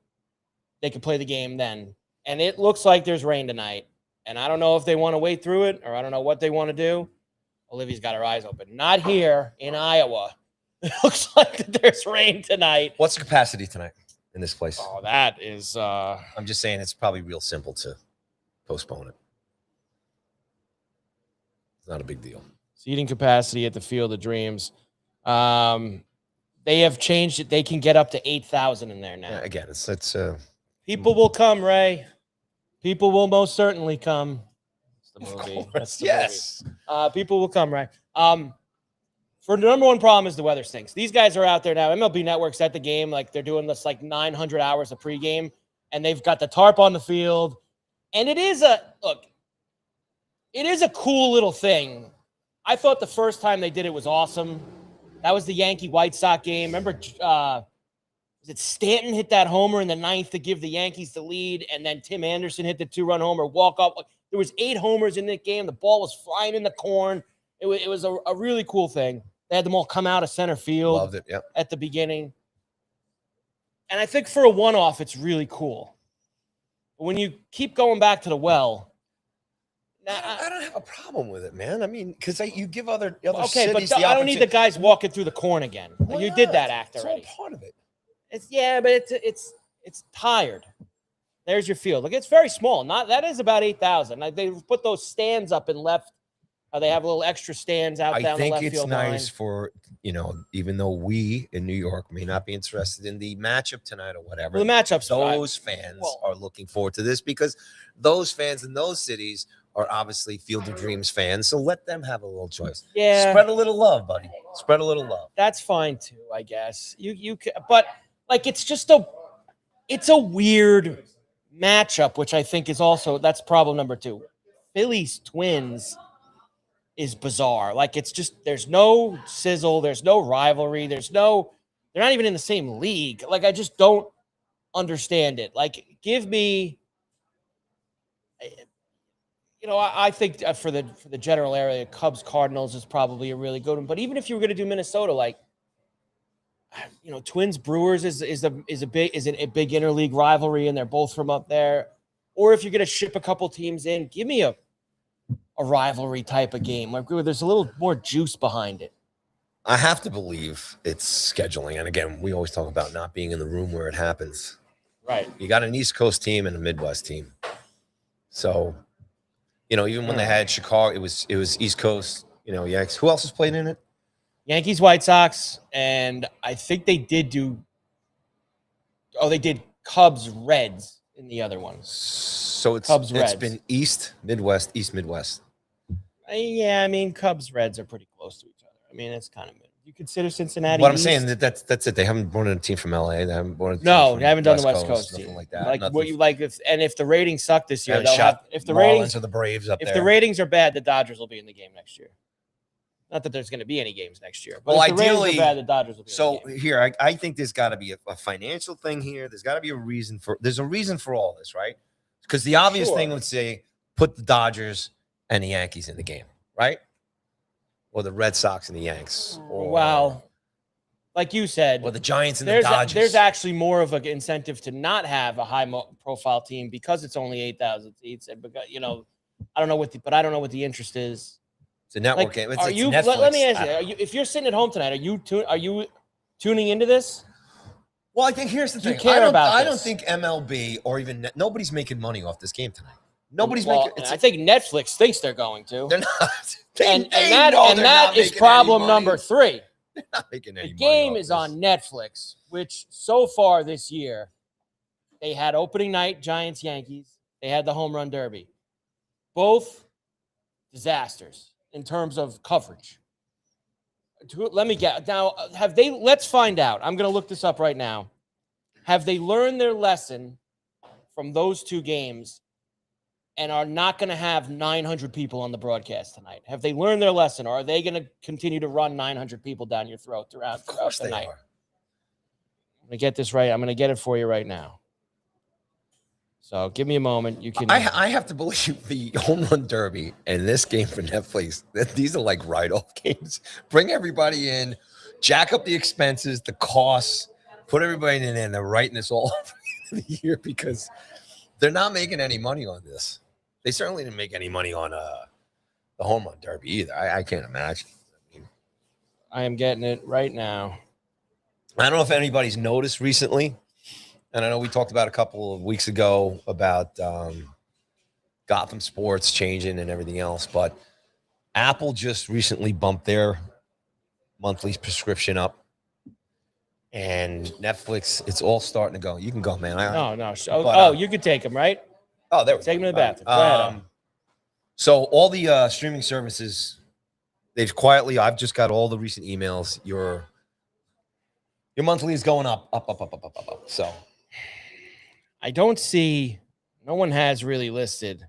they can play the game then. And it looks like there's rain tonight. And I don't know if they want to wait through it or I don't know what they want to do. Olivia's got her eyes open. Not here in Iowa. It looks like there's rain tonight. What's the capacity tonight in this place? Oh, that is I'm just saying it's probably real simple to postpone it. It's not a big deal. Seating capacity at the Field of Dreams. They have changed it. They can get up to 8,000 in there now. Yeah, again, it's People will come, Ray. People will most certainly come. It's the movie. That's the yes. movie. People will come, Ray. For the number one problem is the weather stinks. These guys are out there now. MLB Network's at the game. Like they're doing this like 900 hours of pregame, and they've got the tarp on the field. And it is a cool little thing. I thought the first time they did it was awesome. That was the Yankee White Sox game. Remember, was it Stanton hit that homer in the ninth to give the Yankees the lead, and then Tim Anderson hit the 2-run homer, walk up. There was 8 homers in that game. The ball was flying in the corn. It was a really cool thing. They had them all come out of center field. Loved it, yep. At the beginning. And I think for a one-off, it's really cool. But when you keep going back to the well, I don't have a problem with it, man. I mean, because you give other okay, cities but the I don't need the guys walking through the corn again. Why You not? did that act already. It's all part of it. It's tired. There's your field. Look, it's very small. That is about 8,000. They put those stands up and left. They have little extra stands out down the left field line. I think it's nice for, even though we in New York may not be interested in the matchup tonight or whatever. Well, the matchups. Those fans are looking forward to this because those fans in those cities are obviously Field of Dreams fans. So let them have a little choice. Yeah. Spread a little love, buddy. Spread a little love. That's fine too, I guess. But like it's a weird matchup, which I think is also that's problem number 2. Phillies Twins is bizarre. Like it's just there's no sizzle, there's no rivalry, they're not even in the same league. Like I just don't understand it. Like give me I think for the general area, Cubs Cardinals is probably a really good one. But even if you were going to do Minnesota, like Twins Brewers is a big interleague rivalry, and they're both from up there. Or if you're going to ship a couple teams in, give me a rivalry type of game like where there's a little more juice behind it. I have to believe it's scheduling, and again, we always talk about not being in the room where it happens. Right. You got an East Coast team and a Midwest team, so. Even when they had Chicago, it was East Coast, Yanks. Who else has played in it? Yankees, White Sox, and I think they did they did Cubs, Reds in the other one. So it's Reds. Been East, Midwest. Yeah, I mean, Cubs, Reds are pretty close to each other. I mean, it's kind of you consider Cincinnati. What I'm East? saying that's it. They haven't brought in a team from LA. They haven't brought in a team they haven't done the West Coast nothing team. like that. Like what you like if the ratings suck this year, if the ratings or the Braves up there. If the ratings are bad, the Dodgers will be in the game next year. Not that there's going to be any games next year, but if the ratings are bad, the Dodgers will be. So here, I think there's got to be a financial thing here. There's got to be a reason for all this, right? Because the obvious thing would say put the Dodgers and the Yankees in the game, right? Or the Red Sox and the Yanks. Wow. Like you said, or the Giants and the Dodgers. There's actually more of an incentive to not have a high-profile team because it's only 8,000 seats, and because I don't know what the interest is. It's a network game. Let me ask you: if you're sitting at home tonight, are you tuning into this? Well, I think here's the thing. I don't think MLB or even nobody's making money off this game tonight. Nobody's Well, making. I think Netflix thinks they're going to. They're not. And that is problem number 3. They're not making any the money game off is this. on Netflix, which so far this year, they had opening night, Giants, Yankees. They had the home run derby. Both disasters in terms of coverage. Let me get now. Let's find out. I'm going to look this up right now. Have they learned their lesson from those 2 games and are not going to have 900 people on the broadcast tonight? Have they learned their lesson, or are they going to continue to run 900 people down your throat throughout the night? I'm going to get this right. I'm going to get it for you right now. So give me a moment. You can. I have to believe the home run derby and this game for Netflix, these are like write-off games. Bring everybody in, jack up the expenses, the costs, put everybody in, and they're writing this all over the year because they're not making any money on this. They certainly didn't make any money on the home run derby either. I can't imagine. I am getting it right now. I don't know if anybody's noticed recently, and I know we talked about a couple of weeks ago about Gotham Sports changing and everything else, but Apple just recently bumped their monthly prescription up, and Netflix, it's all starting to go. You can go, man. No. You could take them, right? Oh, there we go. Take them to the bathroom. Go ahead. So all the streaming services, they've quietly, I've just got all the recent emails. Your monthly is going up. So I don't see, no one has really listed.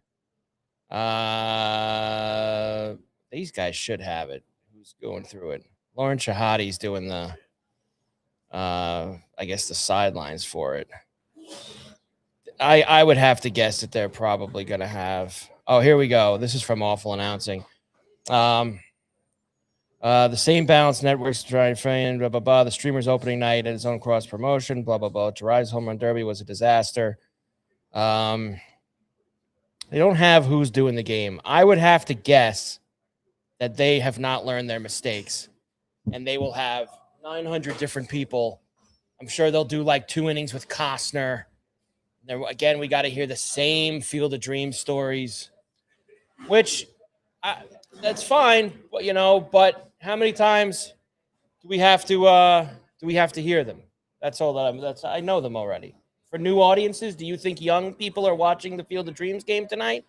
These guys should have it. Who's going through it? Lauren Shahadi's doing the, I guess the sidelines for it. I would have to guess that they're probably going to have. Oh, here we go. This is from Awful Announcing. The same balance networks trying blah blah blah. The streamer's opening night at its own cross promotion. Blah blah blah. Jiraiya's home run derby was a disaster. They don't have who's doing the game. I would have to guess that they have not learned their mistakes, and they will have 900 different people. I'm sure they'll do like 2 innings with Costner. There, again, we got to hear the same Field of Dreams stories, which that's fine, but how many times do we have to hear them? That's all I know them already. For new audiences, do you think young people are watching the Field of Dreams game tonight?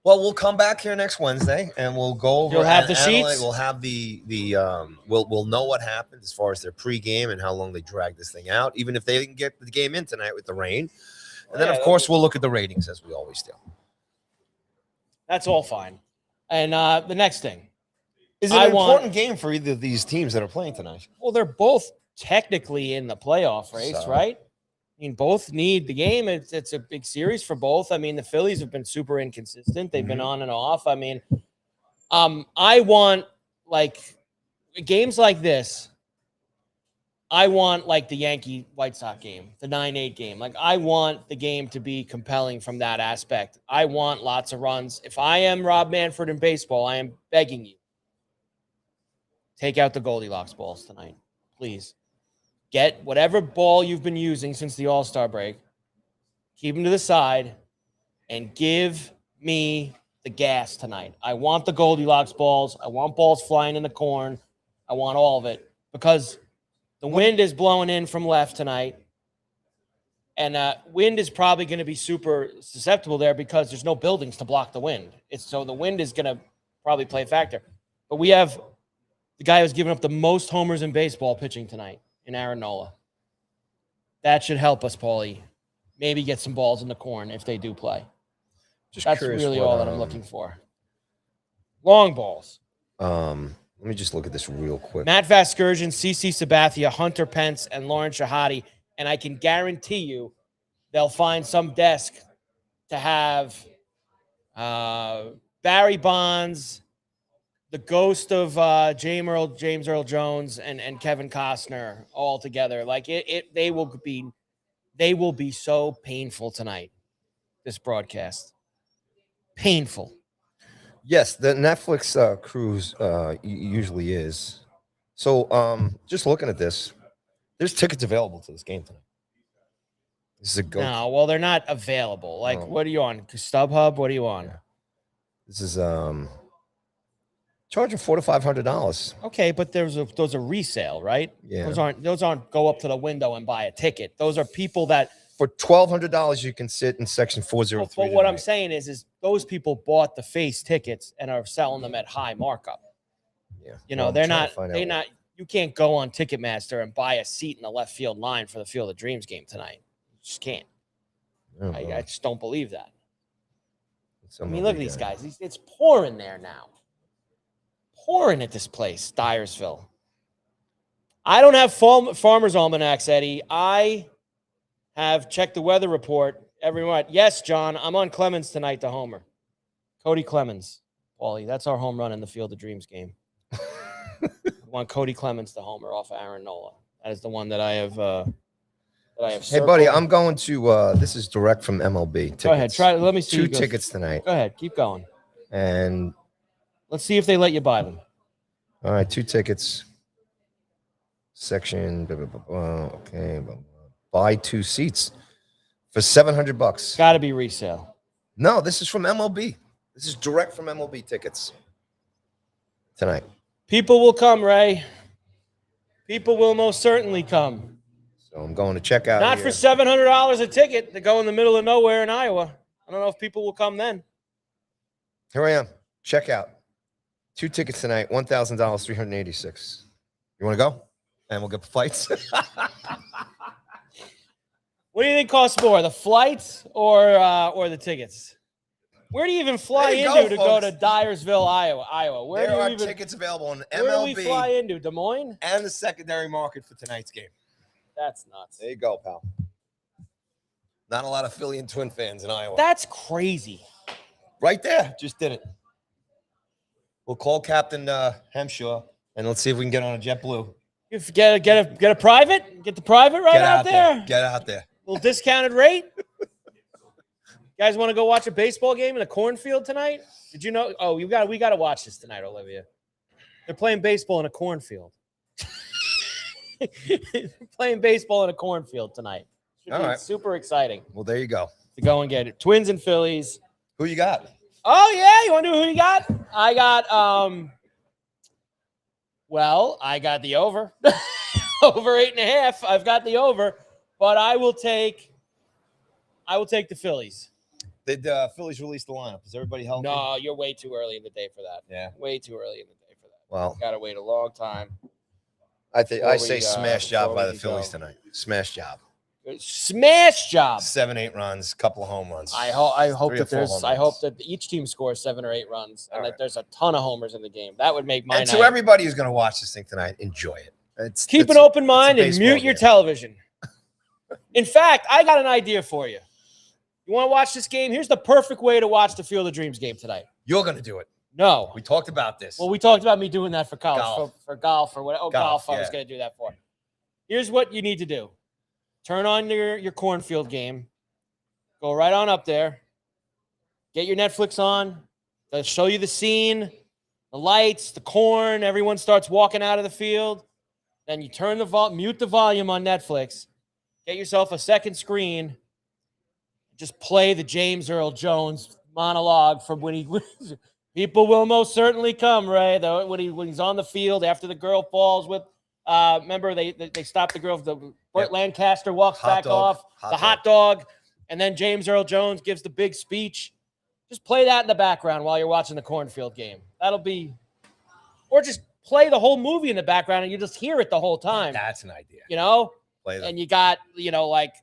Well, we'll come back here next Wednesday and we'll go over. You'll have the sheets. We'll have we'll know what happened as far as their pregame and how long they dragged this thing out, even if they didn't get the game in tonight with the rain. And then, of course, we'll look at the ratings as we always do. That's all fine. And the next thing. Is it an important game for either of these teams that are playing tonight? Well, they're both technically in the playoff race, right? I mean, both need the game. It's a big series for both. I mean, the Phillies have been super inconsistent. They've been on and off. I mean, I want, like, games like this. I want, like, the Yankee-White Sox game, the 9-8 game. Like, I want the game to be compelling from that aspect. I want lots of runs. If I am Rob Manfred in baseball, I am begging you, take out the Goldilocks balls tonight, please. Get whatever ball you've been using since the All-Star break, keep them to the side, and give me the gas tonight. I want the Goldilocks balls. I want balls flying in the corn. I want all of it because the wind is blowing in from left tonight, and wind is probably going to be super susceptible there because there's no buildings to block the wind. So the wind is going to probably play a factor. But we have the guy who's given up the most homers in baseball pitching tonight in Aaron Nola. That should help us, Paulie. Maybe get some balls in the corn if they do play. That's really all that I'm looking for. Long balls. Let me just look at this real quick. Matt Vasgersian, CC Sabathia, Hunter Pence, and Lauren Shahadi. And I can guarantee you they'll find some desk to have Barry Bonds, the ghost of James Earl Jones, and Kevin Costner all together. Like they will be so painful tonight, this broadcast. Painful. Yes, the Netflix cruise usually is. So just looking at this, there's tickets available to this game tonight. This is a go. No, well, they're not available. Like, what are you on? StubHub? What are you on? Yeah. This is charging $400 to $500. Okay, but those are resale, right? Yeah. Those aren't go up to the window and buy a ticket. Those are people that For $1,200, you can sit in section 403. But what I'm saying is those people bought the face tickets and are selling them at high markup. Yeah. You know, you can't go on Ticketmaster and buy a seat in the left field line for the Field of Dreams game tonight. You just can't. I just don't believe that. I mean, look at these guys. It's pouring there now. Pouring at this place, Dyersville. I don't have farmer's almanacs, Eddie. I have checked the weather report every night. Yes, John, I'm on Clemens tonight to homer. Cody Clemens. Paulie, that's our home run in the Field of Dreams game. I want Cody Clemens to homer off of Aaron Nola. That is the one that I have Hey, buddy, I'm going to this is direct from MLB. Tickets. Go ahead. Try. Let me see. 2 tickets tonight. Go ahead. Keep going. And let's see if they let you buy them. All right, 2 tickets. Section. Okay. Buy 2 seats for $700. Got to be resale. No, this is from MLB. This is direct from MLB tickets tonight. People will come, Ray. People will most certainly come. So I'm going to check out. Not for $700 a ticket to go in the middle of nowhere in Iowa. I don't know if people will come then. Here I am. Check out. 2 tickets tonight, $1,000, $386. You want to go? And we'll get the flights. What do you think costs more, the flights or the tickets? Where do you even fly into to go to Dyersville, Iowa? Where there are tickets available on MLB. Where do we fly into? Des Moines? And the secondary market for tonight's game. That's nuts. There you go, pal. Not a lot of Philly and Twin fans in Iowa. That's crazy. Right there. Just did it. We'll call Captain Hemshaw, and let's see if we can get on a JetBlue. If get a private? Get the private right out there? Get out there. A little discounted rate? You guys want to go watch a baseball game in a cornfield tonight? Did you know? Oh, we got to watch this tonight, Olivia. They're playing baseball in a cornfield. Playing baseball in a cornfield tonight. Should be super exciting. Well, there you go. To go and get it. Twins and Phillies. Who you got? Oh, yeah. You want to know who you got? I got, I got the over. Over 8.5. I've got the over. But I will take the Phillies. Did Phillies release the lineup? Is everybody healthy? No, you're way too early in the day for that. Yeah. Way too early in the day for that. Well, got to wait a long time. I say smash job by the Phillies tonight. Smash job. Smash job. 7-8 runs, couple of home runs. I hope that each team scores 7 or 8 runs and that there's a ton of homers in the game. That would make my night. And to everybody who's going to watch this thing tonight, enjoy it. Keep an open mind and mute your television. In fact, I got an idea for you. You want to watch this game? Here's the perfect way to watch the Field of Dreams game tonight. You're going to do it. No. We talked about this. Well, we talked about me doing that for college, for golf, or what? Oh, golf I was going to do that for. Here's what you need to do. Turn on your cornfield game. Go right on up there. Get your Netflix on. They'll show you the scene, the lights, the corn. Everyone starts walking out of the field. Then you turn mute the volume on Netflix. Get yourself a second screen. Just play the James Earl Jones monologue from when he wins. People will most certainly come, Ray. Though when he's on the field after the girl falls with, remember they stopped the girl. Burt Lancaster walks back off the hot dog, and then James Earl Jones gives the big speech. Just play that in the background while you're watching the cornfield game. That'll be, or just play the whole movie in the background and you just hear it the whole time. That's an idea. You know, and you got like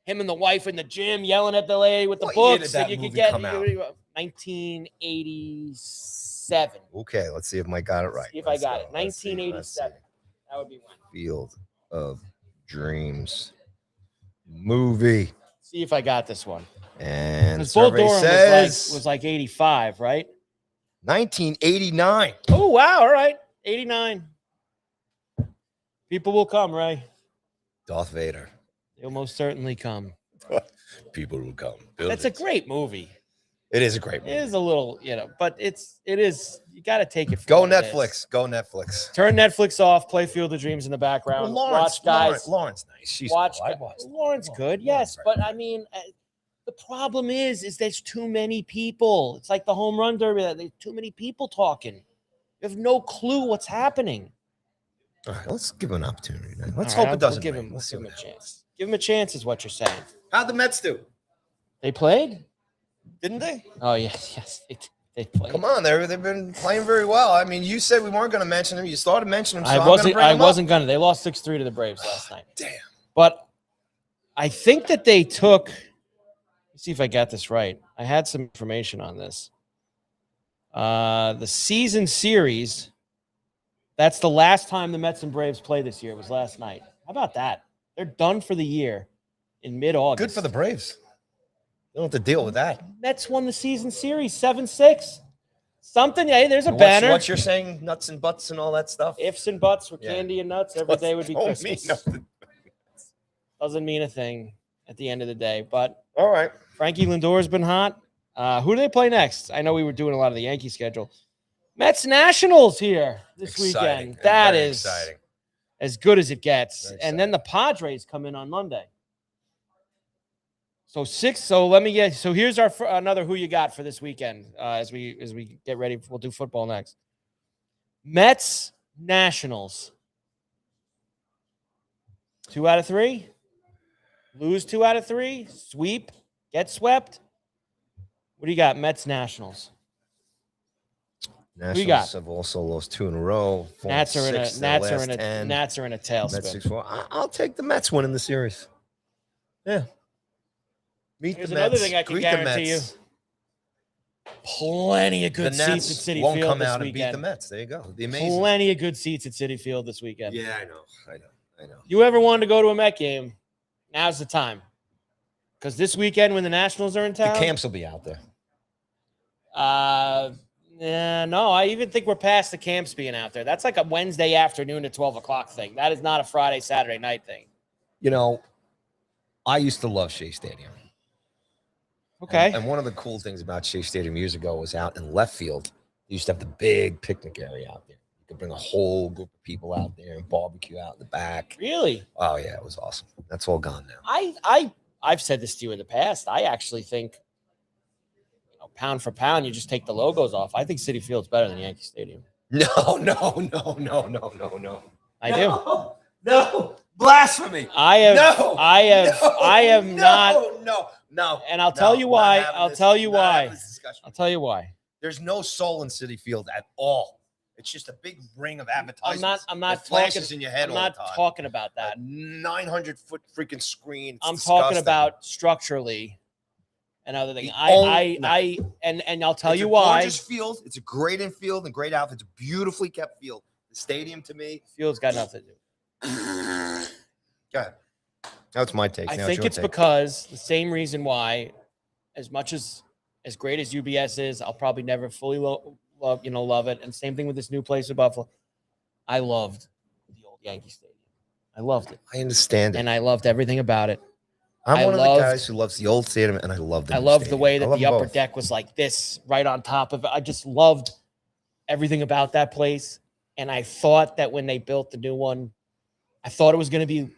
him and the wife in the gym yelling at the lady with the books that you could get. 1987. Okay, let's see if Mike got it right. See if I got it. 1987. That would be one. Field of Dreams movie. See if I got this one. And survey says was like 85, right? 1989. Oh wow! All right, 89. People will come, Ray. Darth Vader. They'll most certainly come. People will come. That's a great movie. It is a great movie. It is a little, but it is. You got to take it. Go Netflix. Go Netflix. Turn Netflix off. Play Field of Dreams in the background. Well, Watch guys. Lawrence, nice. She's watch. Cool. Lawrence good, yes, but I mean, the problem is there's too many people. It's like the home run derby. There's too many people talking. You have no clue what's happening. All right, let's give him an opportunity. Let's hope it doesn't. Give him a chance. Give him a chance, is what you're saying. How'd the Mets do? They played, didn't they? Oh yes, they played. Come on, they've been playing very well. I mean, you said we weren't going to mention them. You started mentioning them. So I wasn't going to. They lost 6-3 to the Braves last night. Damn. But I think that they took. Let's see if I got this right. I had some information on this. The season series. That's the last time the Mets and Braves played this year. It was last night. How about that? They're done for the year in mid-August. Good for the Braves. They don't have to deal with that. Mets won the season series 7-6. Something. Hey, there's a banner. What you're saying, nuts and butts and all that stuff. Ifs and buts with candy and nuts. Every day would be Christmas. Doesn't mean a thing at the end of the day. But all right, Frankie Lindor's been hot. Who do they play next? I know we were doing a lot of the Yankee schedule. Mets Nationals here this weekend. That is exciting. As good as it gets. And then the Padres come in on Monday. So let me get. So here's our another who you got for this weekend. As we get ready, we'll do football next. Mets Nationals. 2 out of 3. Lose 2 out of 3. Sweep. Get swept. What do you got? Mets Nationals. Nationals have also lost 2 in a row. Nats are in a tailspin. I'll take the Mets winning the series. Yeah. Here's another thing I can guarantee you. Plenty of good seats at Citi Field come this out weekend. And beat the Mets. There you go. The amazing. Plenty of good seats at Citi Field this weekend. Yeah, I know. You ever wanted to go to a Met game? Now's the time. Because this weekend when the Nationals are in town. The camps will be out there. No, I even think we're past the camps being out there. That's like a Wednesday afternoon at 12 o'clock thing. That is not a Friday, Saturday night thing. You know, I used to love Shea Stadium. Okay. And one of the cool things about Shea Stadium years ago was out in left field. You used to have the big picnic area out there. You could bring a whole group of people out there and barbecue out in the back. Really? Oh, yeah, it was awesome. That's all gone now. I've said this to you in the past. I actually think, pound for pound, you just take the logos off. I think Citi Field's better than Yankee Stadium. No. I do. No. Blasphemy. I am not. No. And I'll tell you why. I'll tell you why. There's no soul in Citi Field at all. It's just a big ring of advertisements. I'm not flashes in your head. I'm not talking about that. 900-foot freaking screen. I'm talking about structurally and other things. And I'll tell you why. It's a gorgeous field. It's a great infield and great outfit. It's a beautifully kept field. The stadium to me. Field's got nothing to do. Go ahead. That's my take. I think it's because the same reason why, as much as great as UBS is, I'll probably never fully love it. And same thing with this new place in Buffalo. I loved the old Yankee Stadium. I loved it. I understand it. And I loved everything about it. I'm one of the guys who loves the old stadium, and I love the I loved the way that the upper deck was like this, right on top of it. I just loved everything about that place. And I thought that when they built the new one, I thought it was going to be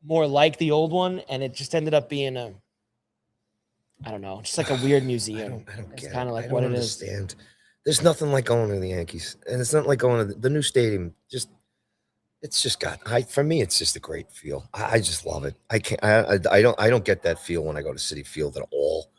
more like the old one, and it just ended up being I don't know, just like a weird museum. I don't it's get kind of it. like I what don't it understand. There's nothing like going to the Yankees, and it's not like going to the new stadium. For me, it's just a great feel. I just love it. I don't get that feel when I go to Citi Field at all.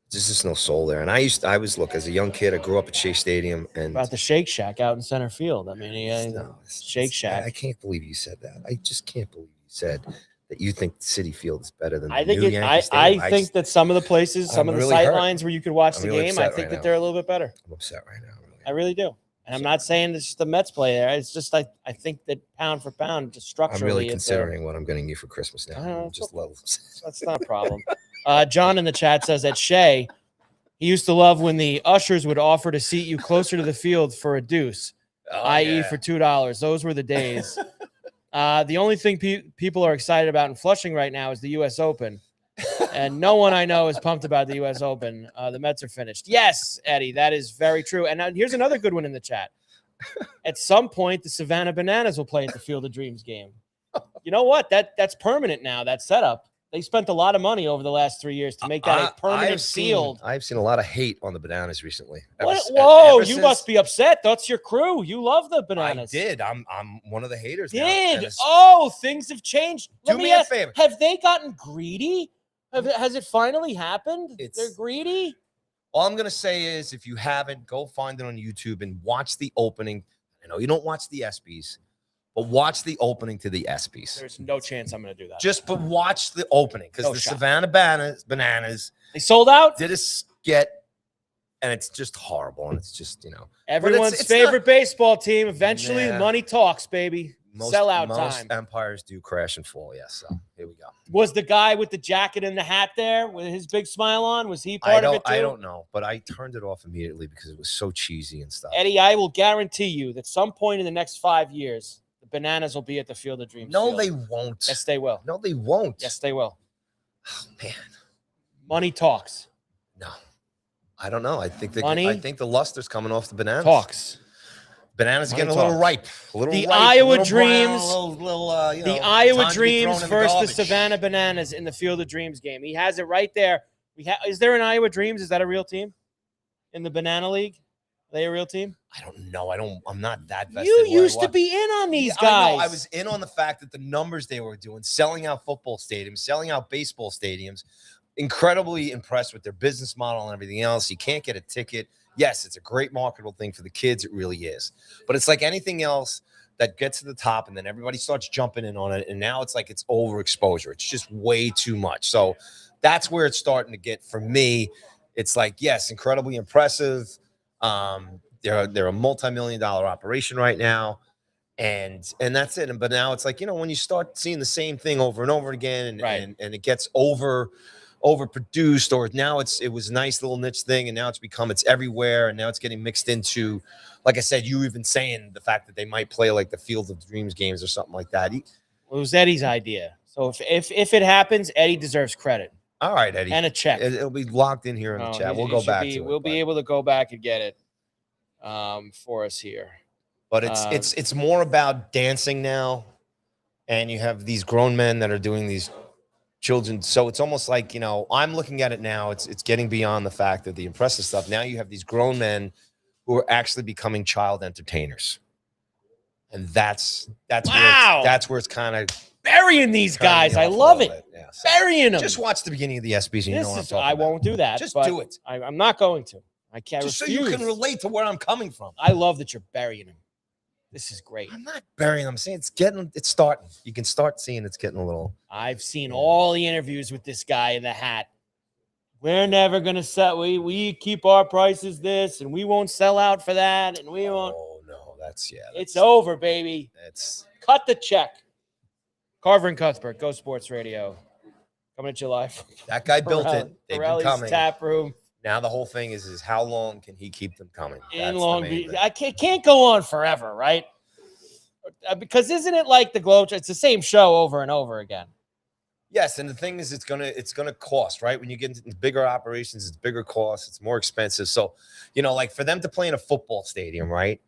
There's just no soul there. And look, as a young kid, I grew up at Shea Stadium. And about the Shake Shack out in center field. I mean, Shake Shack. I can't believe you said that. I just can't believe you said that you think Citi Field is better than the new Yankee Stadium. I think that some of the places, some of the sight lines where you could watch the game, I think that they're a little bit better. I'm upset right now. I really do. And I'm not saying it's just the Mets play there. It's just I think that pound for pound, just structurally. I'm really considering what I'm getting you for Christmas now. That's not a problem. John in the chat says that Shea, he used to love when the ushers would offer to seat you closer to the field for a deuce, i.e. for $2. Those were the days. The only thing people are excited about in Flushing right now is the U.S. Open. And no one I know is pumped about the U.S. Open. The Mets are finished. Yes, Eddie, that is very true. And here's another good one in the chat. At some point, the Savannah Bananas will play at the Field of Dreams game. You know what? That's permanent now, that setup. They spent a lot of money over the last 3 years to make that a permanent field. I've seen a lot of hate on the Bananas recently. Whoa, you must be upset. That's your crew. You love the Bananas. I did. I'm one of the haters now. Things have changed. Do me a favor. Have they gotten greedy? Has it finally happened? They're greedy? All I'm going to say is if you haven't, go find it on YouTube and watch the opening. I know you don't watch the ESPYs, but watch the opening to the ESPYs. There's no chance I'm going to do that. But watch the opening because Savannah Bananas. They sold out? Did a skit, and it's just horrible. And it's just, Everyone's favorite baseball team. Eventually, money talks, baby. Sellout time. Most empires do crash and fall, yes. So here we go. Was the guy with the jacket and the hat there with his big smile on? Was he part of it too? I don't know, but I turned it off immediately because it was so cheesy and stuff. Eddie, I will guarantee you that some point in the next 5 years, the Bananas will be at the Field of Dreams. No, they won't. Yes, they will. No, they won't. Yes, they will. Oh, man. Money talks. No. I don't know. I think the luster's coming off the Bananas. Talks. Bananas getting a little ripe. The Iowa Dreams. The Iowa Dreams versus the Savannah Bananas in the Field of Dreams game. He has it right there. Is there an Iowa Dreams? Is that a real team in the Banana League? Are they a real team? I don't know. I'm not that vested. You used to be in on these guys. I was in on the fact that the numbers they were doing, selling out football stadiums, selling out baseball stadiums, incredibly impressed with their business model and everything else. You can't get a ticket. Yes, it's a great marketable thing for the kids. It really is. But it's like anything else that gets to the top and then everybody starts jumping in on it. And now it's like it's overexposure. It's just way too much. So that's where it's starting to get for me. It's like, yes, incredibly impressive. They're a multi-million-dollar operation right now. And that's it. But now it's like, when you start seeing the same thing over and over again and it gets overproduced, or now it was a nice little niche thing and now it's everywhere, and now it's getting mixed into, like I said, you even saying the fact that they might play like the Field of Dreams games or something like that. It was Eddie's idea. So if it happens, Eddie deserves credit. All right, Eddie. And a check. It'll be locked in here in the chat. We'll go back to it. We'll be able to go back and get it for us here. But it's more about dancing now, and you have these grown men that are doing these children. So it's almost like, I'm looking at it now. It's getting beyond the fact of the impressive stuff. Now you have these grown men who are actually becoming child entertainers. And that's where it's kind of burying these guys. I love it. Yeah, so burying them. Just watch the beginning of the ESPYs and you know what I'm talking about. I won't do that. Just do it. I'm not going to. I can't. Just so you can relate to where I'm coming from. I love that you're burying them. This is great. I'm not burying them. I'm saying it's starting. You can start seeing it's getting a little. I've seen all the interviews with this guy in the hat. We're never going to sell. We keep our prices this, and we won't sell out for that, and we won't. Oh, no. It's over, baby. Cut the check. Carver and Cuthbert, Go Sports Radio. Coming at you live. That guy built it. They've been coming. Taproom. Now the whole thing is how long can he keep them coming? In Long Beach. I can't go on forever, right? Because isn't it like the Globe? It's the same show over and over again. Yes, and the thing is, it's gonna cost, right? When you get into bigger operations, it's bigger costs, it's more expensive. So, like for them to play in a football stadium, right?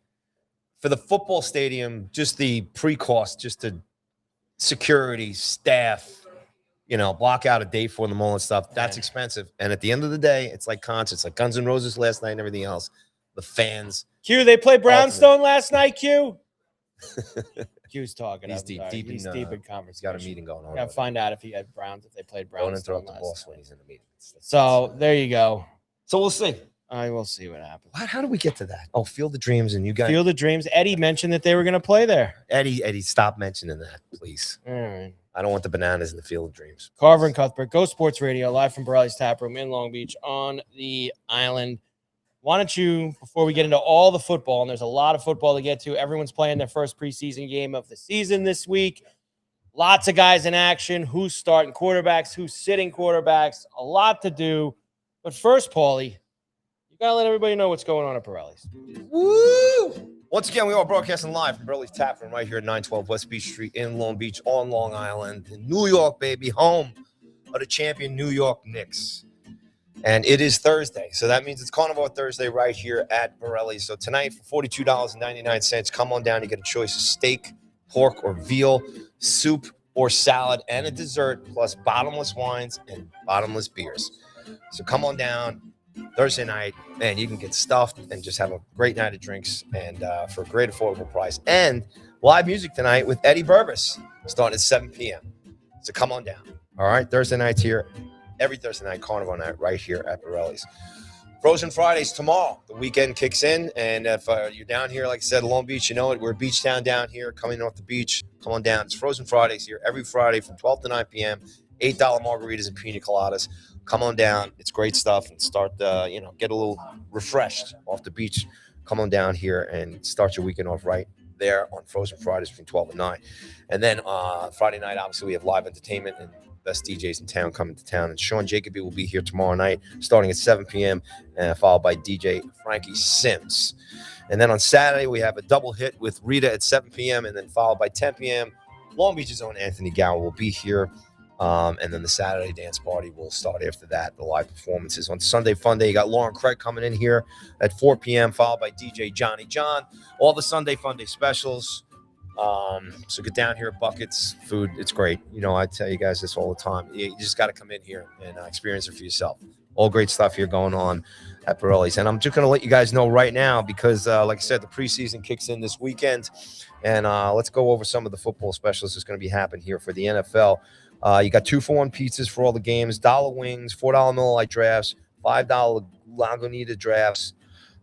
For the football stadium, just the pre-cost, just the security, staff, block out a day for them all and stuff. That's expensive. And at the end of the day, it's like concerts, like Guns N' Roses last night and everything else. The fans. Q, they played Brownstone last night, Q? Q's talking. He's deep in conversation. He's got a meeting going on. Got to find out if he had if they played Brownstone. Don't interrupt the boss when he's in the meeting. So there you go. So we'll see. I will see what happens. How do we get to that? Oh, Field of Dreams, and you got Field of Dreams. Eddie mentioned that they were going to play there. Eddie, stop mentioning that, please. All right. I don't want the Bananas in the Field of Dreams. Carver and Cuthbert, Go Sports Radio, live from Borrelli's Taproom in Long Beach on the island. Why don't you, before we get into all the football, and there's a lot of football to get to, everyone's playing their first preseason game of the season this week. Lots of guys in action. Who's starting quarterbacks? Who's sitting quarterbacks? A lot to do. But first, Paulie, you got to let everybody know what's going on at Borrelli's. Woo! Once again, we are broadcasting live from Borrelli's Taproom right here at 912 West Beach Street in Long Beach on Long Island. In New York, baby, home of the champion New York Knicks. And it is Thursday, so that means it's Carnival Thursday right here at Borrelli. So tonight for $42.99, come on down. You get a choice of steak, pork, or veal, soup or salad, and a dessert, plus bottomless wines and bottomless beers. So come on down Thursday night, man. You can get stuffed and just have a great night of drinks, and for a great affordable price. And live music tonight with Eddie Burbis starting at 7 p.m. So come on down. All right, Thursday nights here. Every Thursday night, Carnival night, right here at Borrelli's. Frozen Fridays tomorrow. The weekend kicks in, and if you're down here, like I said, Long Beach, you know it. We're a beach town down here, coming off the beach. Come on down. It's Frozen Fridays here every Friday from 12 to 9 p.m. $8 margaritas and pina coladas. Come on down. It's great stuff, and start, get a little refreshed off the beach. Come on down here and start your weekend off right there on Frozen Fridays from 12 to 9. And then Friday night, obviously, we have live entertainment and best DJs in town coming to town. And Sean Jacoby will be here tomorrow night, starting at 7 p.m., followed by DJ Frankie Sims. And then on Saturday, we have a double hit with Rita at 7 p.m., and then followed by 10 p.m. Long Beach's own Anthony Gower will be here. And then the Saturday dance party will start after that, the live performances. On Sunday Fun Day, you got Lauren Craig coming in here at 4 p.m., followed by DJ Johnny John. All the Sunday Fun Day specials. So get down here, buckets, food. It's great. You know, I tell you guys this all the time. You just got to come in here and experience it for yourself. All great stuff here going on at Borrelli's. And I'm just going to let you guys know right now because, like I said, the preseason kicks in this weekend. And let's go over some of the football specials that's going to be happening here for the NFL. You got 2-for-1 pizzas for all the games, $1 wings, $4 Miller Lite drafts, $5 Lagunitas drafts.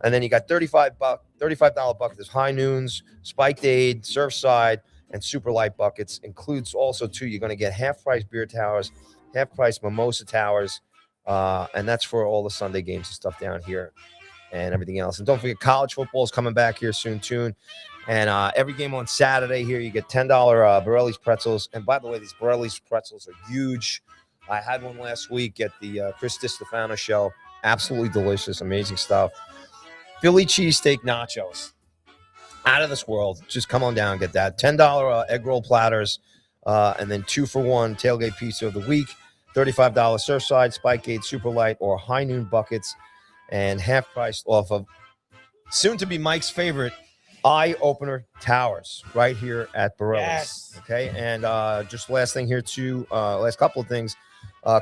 And then you got $35 buckets of High Noons, Spiked Aid, Surfside, and Super Light buckets. Includes also, too, you're going to get half-price beer towers, half-price mimosa towers, and that's for all the Sunday games and stuff down here and everything else. And don't forget, college football is coming back here soon, too. And every game on Saturday here, you get $10 Borrelli's pretzels. And by the way, these Borrelli's pretzels are huge. I had one last week at the Chris DiStefano show. Absolutely delicious, amazing stuff. Philly cheesesteak nachos, out of this world. Just come on down and get that. $10 egg roll platters, and then 2-for-1 tailgate pizza of the week. $35 Surfside, Spike Gate, Super Light, or High Noon buckets, and half price off of soon to be Mike's favorite Eye Opener Towers right here at Borrelli's. Yes. Okay, and just last thing here too. Last couple of things.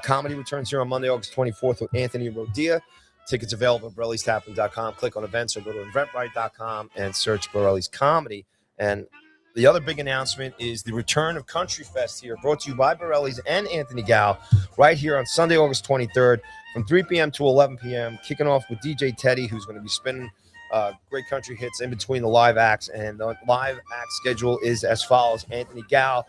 Comedy returns here on Monday, August 24th with Anthony Rodia. Tickets available at Borrelli'sTaproom.com. Click on events or go to Eventbrite.com and search Borrelli's Comedy. And the other big announcement is the return of Country Fest here, brought to you by Borrelli's and Anthony Gow, right here on Sunday, August 23rd, from 3 p.m. to 11 p.m., kicking off with DJ Teddy, who's going to be spinning great country hits in between the live acts. And the live act schedule is as follows: Anthony Gow,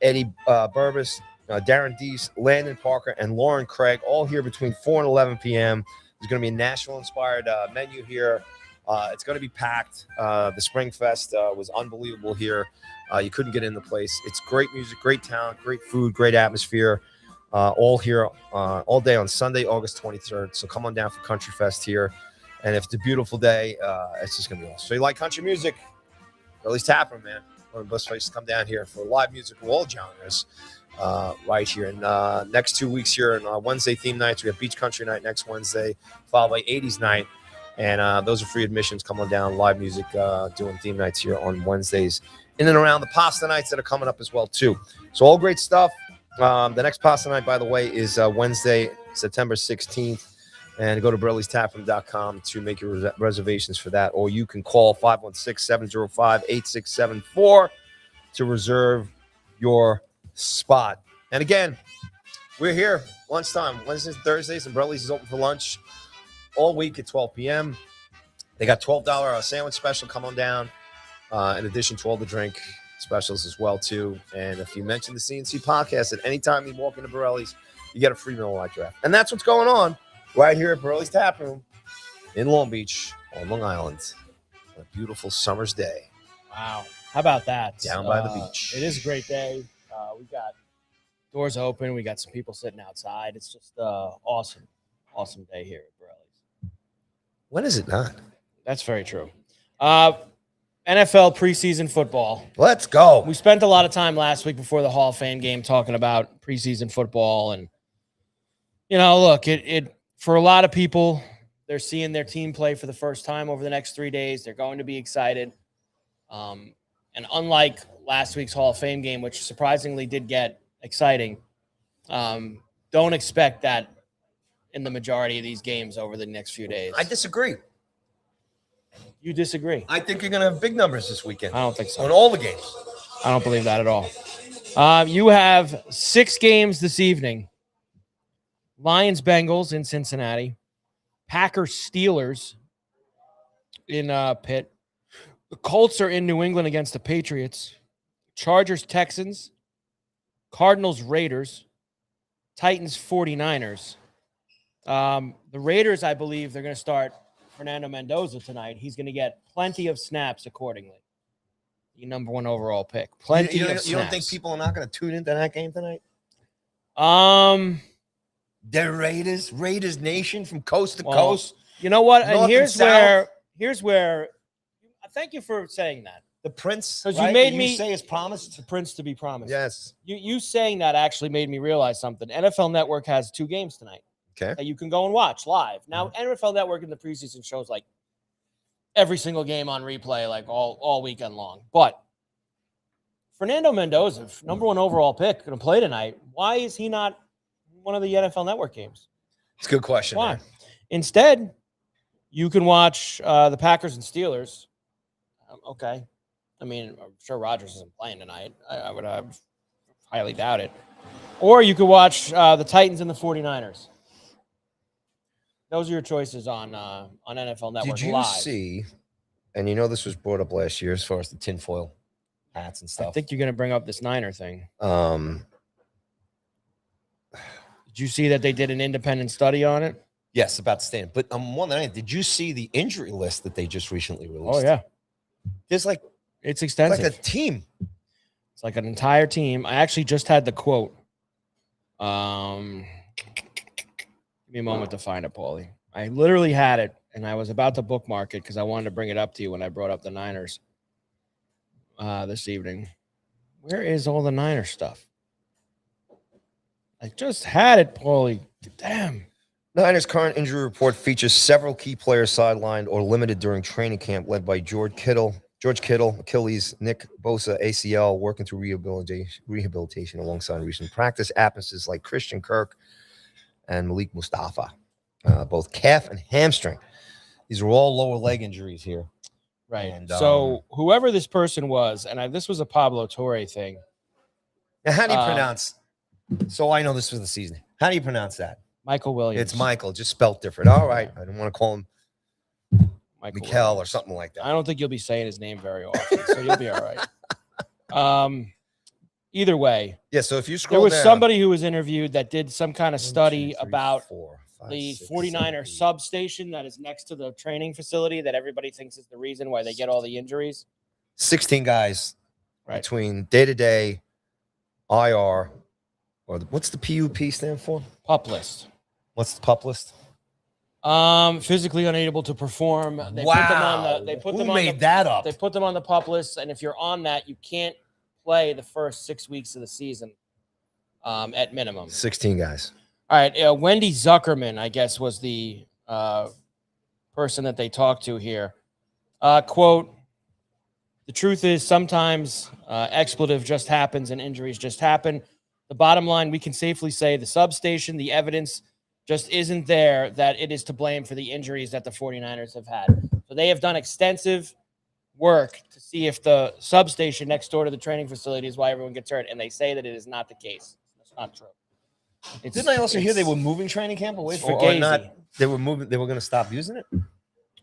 Eddie Burbis, Darren Deese, Landon Parker, and Lauren Craig, all here between 4 and 11 p.m. There's going to be a Nashville-inspired menu here. It's going to be packed. The Spring Fest was unbelievable here. You couldn't get in the place. It's great music, great talent, great food, great atmosphere. All here all day on Sunday, August 23rd. So come on down for Country Fest here. And if it's a beautiful day, it's just going to be awesome. So you like country music? Or at least Taproom, man. One of the best places to come down here for live music of all genres. Right here. And next 2 weeks here on Wednesday theme nights, we have Beach Country Night next Wednesday, followed by 80s Night. And those are free admissions. Come on down, live music, doing theme nights here on Wednesdays. In and around the pasta nights that are coming up as well, too. So all great stuff. The next pasta night, by the way, is Wednesday, September 16th. And go to Borrelli'sTaproom.com to make your reservations for that. Or you can call 516-705-8674 to reserve your spot. And again, we're here lunchtime, Wednesdays and Thursdays, and Borrelli's is open for lunch all week at 12 p.m. They got $12 sandwich special. Come on down. In addition to all the drink specials as well, too. And if you mention the CNC podcast at any time you walk into Borrelli's, you get a free Miller Lite draft. And that's what's going on right here at Borrelli's Taproom in Long Beach on Long Island on a beautiful summer's day. Wow. How about that? Down by the beach. It is a great day. We got doors open. We got some people sitting outside. It's just awesome day here at Borrelli's. When is it not? That's very true. NFL preseason football. Let's go. We spent a lot of time last week before the Hall of Fame game talking about preseason football and Look, it for a lot of people, they're seeing their team play for the first time over the next 3 days. They're going to be excited. And unlike last week's Hall of Fame game, which surprisingly did get exciting, don't expect that in the majority of these games over the next few days. I disagree. You disagree? I think you're going to have big numbers this weekend. I don't think so. On all the games. I don't believe that at all. You have 6 games this evening. Lions-Bengals in Cincinnati. Packers-Steelers in Pitt. The Colts are in New England against the Patriots. Chargers-Texans. Cardinals-Raiders. Titans-49ers. The Raiders, I believe, they're going to start Fernando Mendoza tonight. He's going to get plenty of snaps accordingly. The number 1 overall pick. Plenty of snaps. You don't think people are not going to tune into that game tonight? The Raiders Nation from coast to coast. You know what? North And here's where. Thank you for saying that. The Prince, because you made me say is promised. The Prince to be promised. Yes. You saying that actually made me realize something. NFL Network has 2 games tonight. Okay. That you can go and watch live. Now, NFL Network in the preseason shows like every single game on replay, like all weekend long. But Fernando Mendoza, number 1 overall pick, going to play tonight. Why is he not one of the NFL Network games? It's a good question. Why? Man. Instead, you can watch the Packers and Steelers. Okay. I mean, I'm sure Rodgers isn't playing tonight. I would highly doubt it. Or you could watch the Titans and the 49ers. Those are your choices on NFL Network. Did you live. see, and this was brought up last year as far as the tinfoil hats and stuff. I think you're going to bring up this Niner thing. Did you see that they did an independent study on it? Yes, about Stan. But more than anything, did you see the injury list that they just recently released? Oh, yeah. There's it's extensive. Like a team. It's like an entire team. I actually just had the quote. Give me a moment to find it, Paulie. I literally had it, and I was about to bookmark it because I wanted to bring it up to you when I brought up the Niners this evening. Where is all the Niner stuff? I just had it, Paulie. Damn. Niners' current injury report features several key players sidelined or limited during training camp, led by George Kittle, Achilles, Nick Bosa, ACL, working through rehabilitation alongside recent practice absences like Christian Kirk and Malik Mustafa, both calf and hamstring. These are all lower leg injuries here. Right. And, so whoever this person was, and this was a Pablo Torre thing. Now, how do you pronounce? So I know this was the season. How do you pronounce that? Michael Williams. It's Michael, just spelled different. All right. I don't want to call him Mikel or something like that. I don't think you'll be saying his name very often, so you'll be all right. Either way. Yeah, so if you scroll there was down, somebody who was interviewed that did some kind of study about the 49er substation that is next to the training facility that everybody thinks is the reason why they get all the injuries. 16 guys between day-to-day, IR, or what's the PUP stand for? PUP list. What's the PUP list? Physically unable to perform. They wow. Put them on the, Who made that up? They put them on the PUP list, and if you're on that, you can't play the first 6 weeks of the season at minimum. 16 guys. All right. Wendy Zuckerman, I guess, was the person that they talked to here. Quote, the truth is sometimes expletive just happens and injuries just happen. The bottom line, we can safely say the substation, the evidence just isn't there that it is to blame for the injuries that the 49ers have had. So they have done extensive work to see if the substation next door to the training facility is why everyone gets hurt, and they say that it is not the case. That's not true. Didn't I also hear they were moving training camp away from or not? They were moving. They were going to stop using it.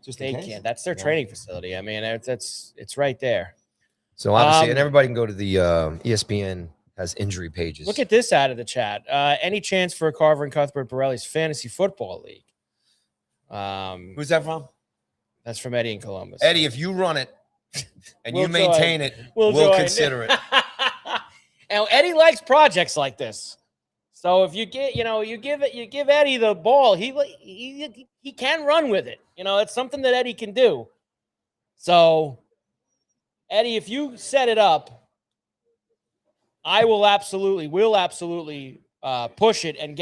Just they can't. That's their training facility. I mean, it's right there. So obviously, and everybody can go to the ESPN has injury pages. Look at this out of the chat. Any chance for Carver and Cuthbert Borrelli's fantasy football league? Who's that from? That's from Eddie in Columbus. Eddie, if you run it and you maintain it, we'll consider it. Now Eddie likes projects like this. So if you get, you give Eddie the ball, he can run with it. It's something that Eddie can do. So Eddie, if you set it up, I will absolutely push it and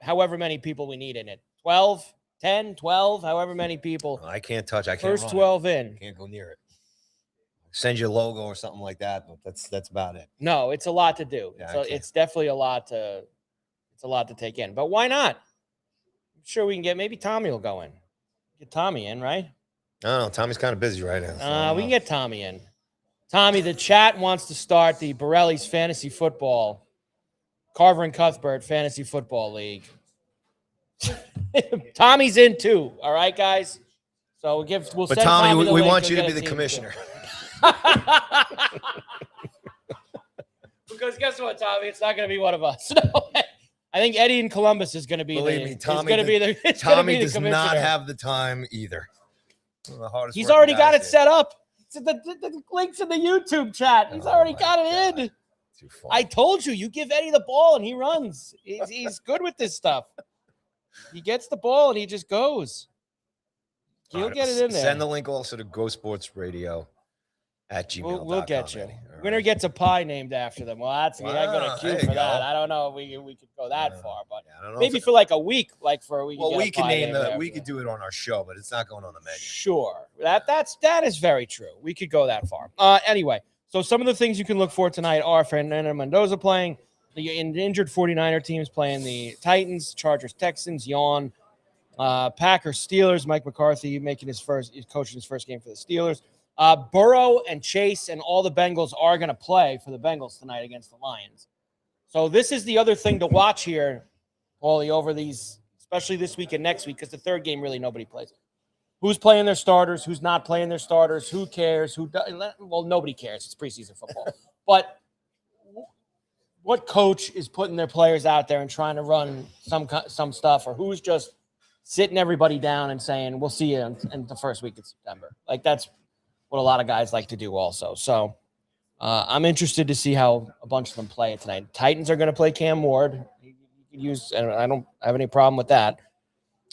however many people we need in it. 12, 10, 12, however many people. I can't touch. I can't. First 12 in. Can't go near it. Send you a logo or something like that, but that's about it. No, it's a lot to do. Yeah, So it's definitely a lot to take in. But why not? I'm sure we can get maybe Tommy will go in. Get Tommy in, right? I don't know. Tommy's kind of busy right now. So we can get Tommy in. Tommy, the chat wants to start the Borrelli's Fantasy Football, Carver and Cuthbert Fantasy Football League. Tommy's in too. All right, guys. So we'll but send Tommy, we link. want you You'll to be get the a team commissioner. Because guess what, Tommy? It's not going to be one of us. No. I think Eddie in Columbus is going to be Believe me, Tommy Tommy does not have the time either. He's already got it set up. The link's in the YouTube chat. He's already got it in. I told you, you give Eddie the ball and he runs. He's good with this stuff. He gets the ball and he just goes. He'll get it in there. Send the link also to Go Sports Radio at gmail.com. We'll get you. Winner gets a pie named after them. Well, that's me. I got a cue for that. I don't know if we could go that far, but I don't know maybe for like a week, like for a week. Well, we can we could do it on our show, but it's not going on the menu. Sure, that is very true. We could go that far. Anyway, so some of the things you can look for tonight are Fernando Mendoza playing, the injured 49er teams playing the Titans, Chargers, Texans, yawn. Packers, Steelers, Mike McCarthy coaching his first game for the Steelers. Burrow and Chase and all the Bengals are going to play for the Bengals tonight against the Lions. So this is the other thing to watch here, Paulie, over these, especially this week and next week, because the third game really nobody plays. Who's playing their starters? Who's not playing their starters? Who cares? Well, nobody cares. It's preseason football. But what coach is putting their players out there and trying to run some stuff, or who's just sitting everybody down and saying, we'll see you in the first week of September? Like, that's what a lot of guys like to do also. So I'm interested to see how a bunch of them play it tonight. Titans are going to play Cam Ward. And I don't have any problem with that.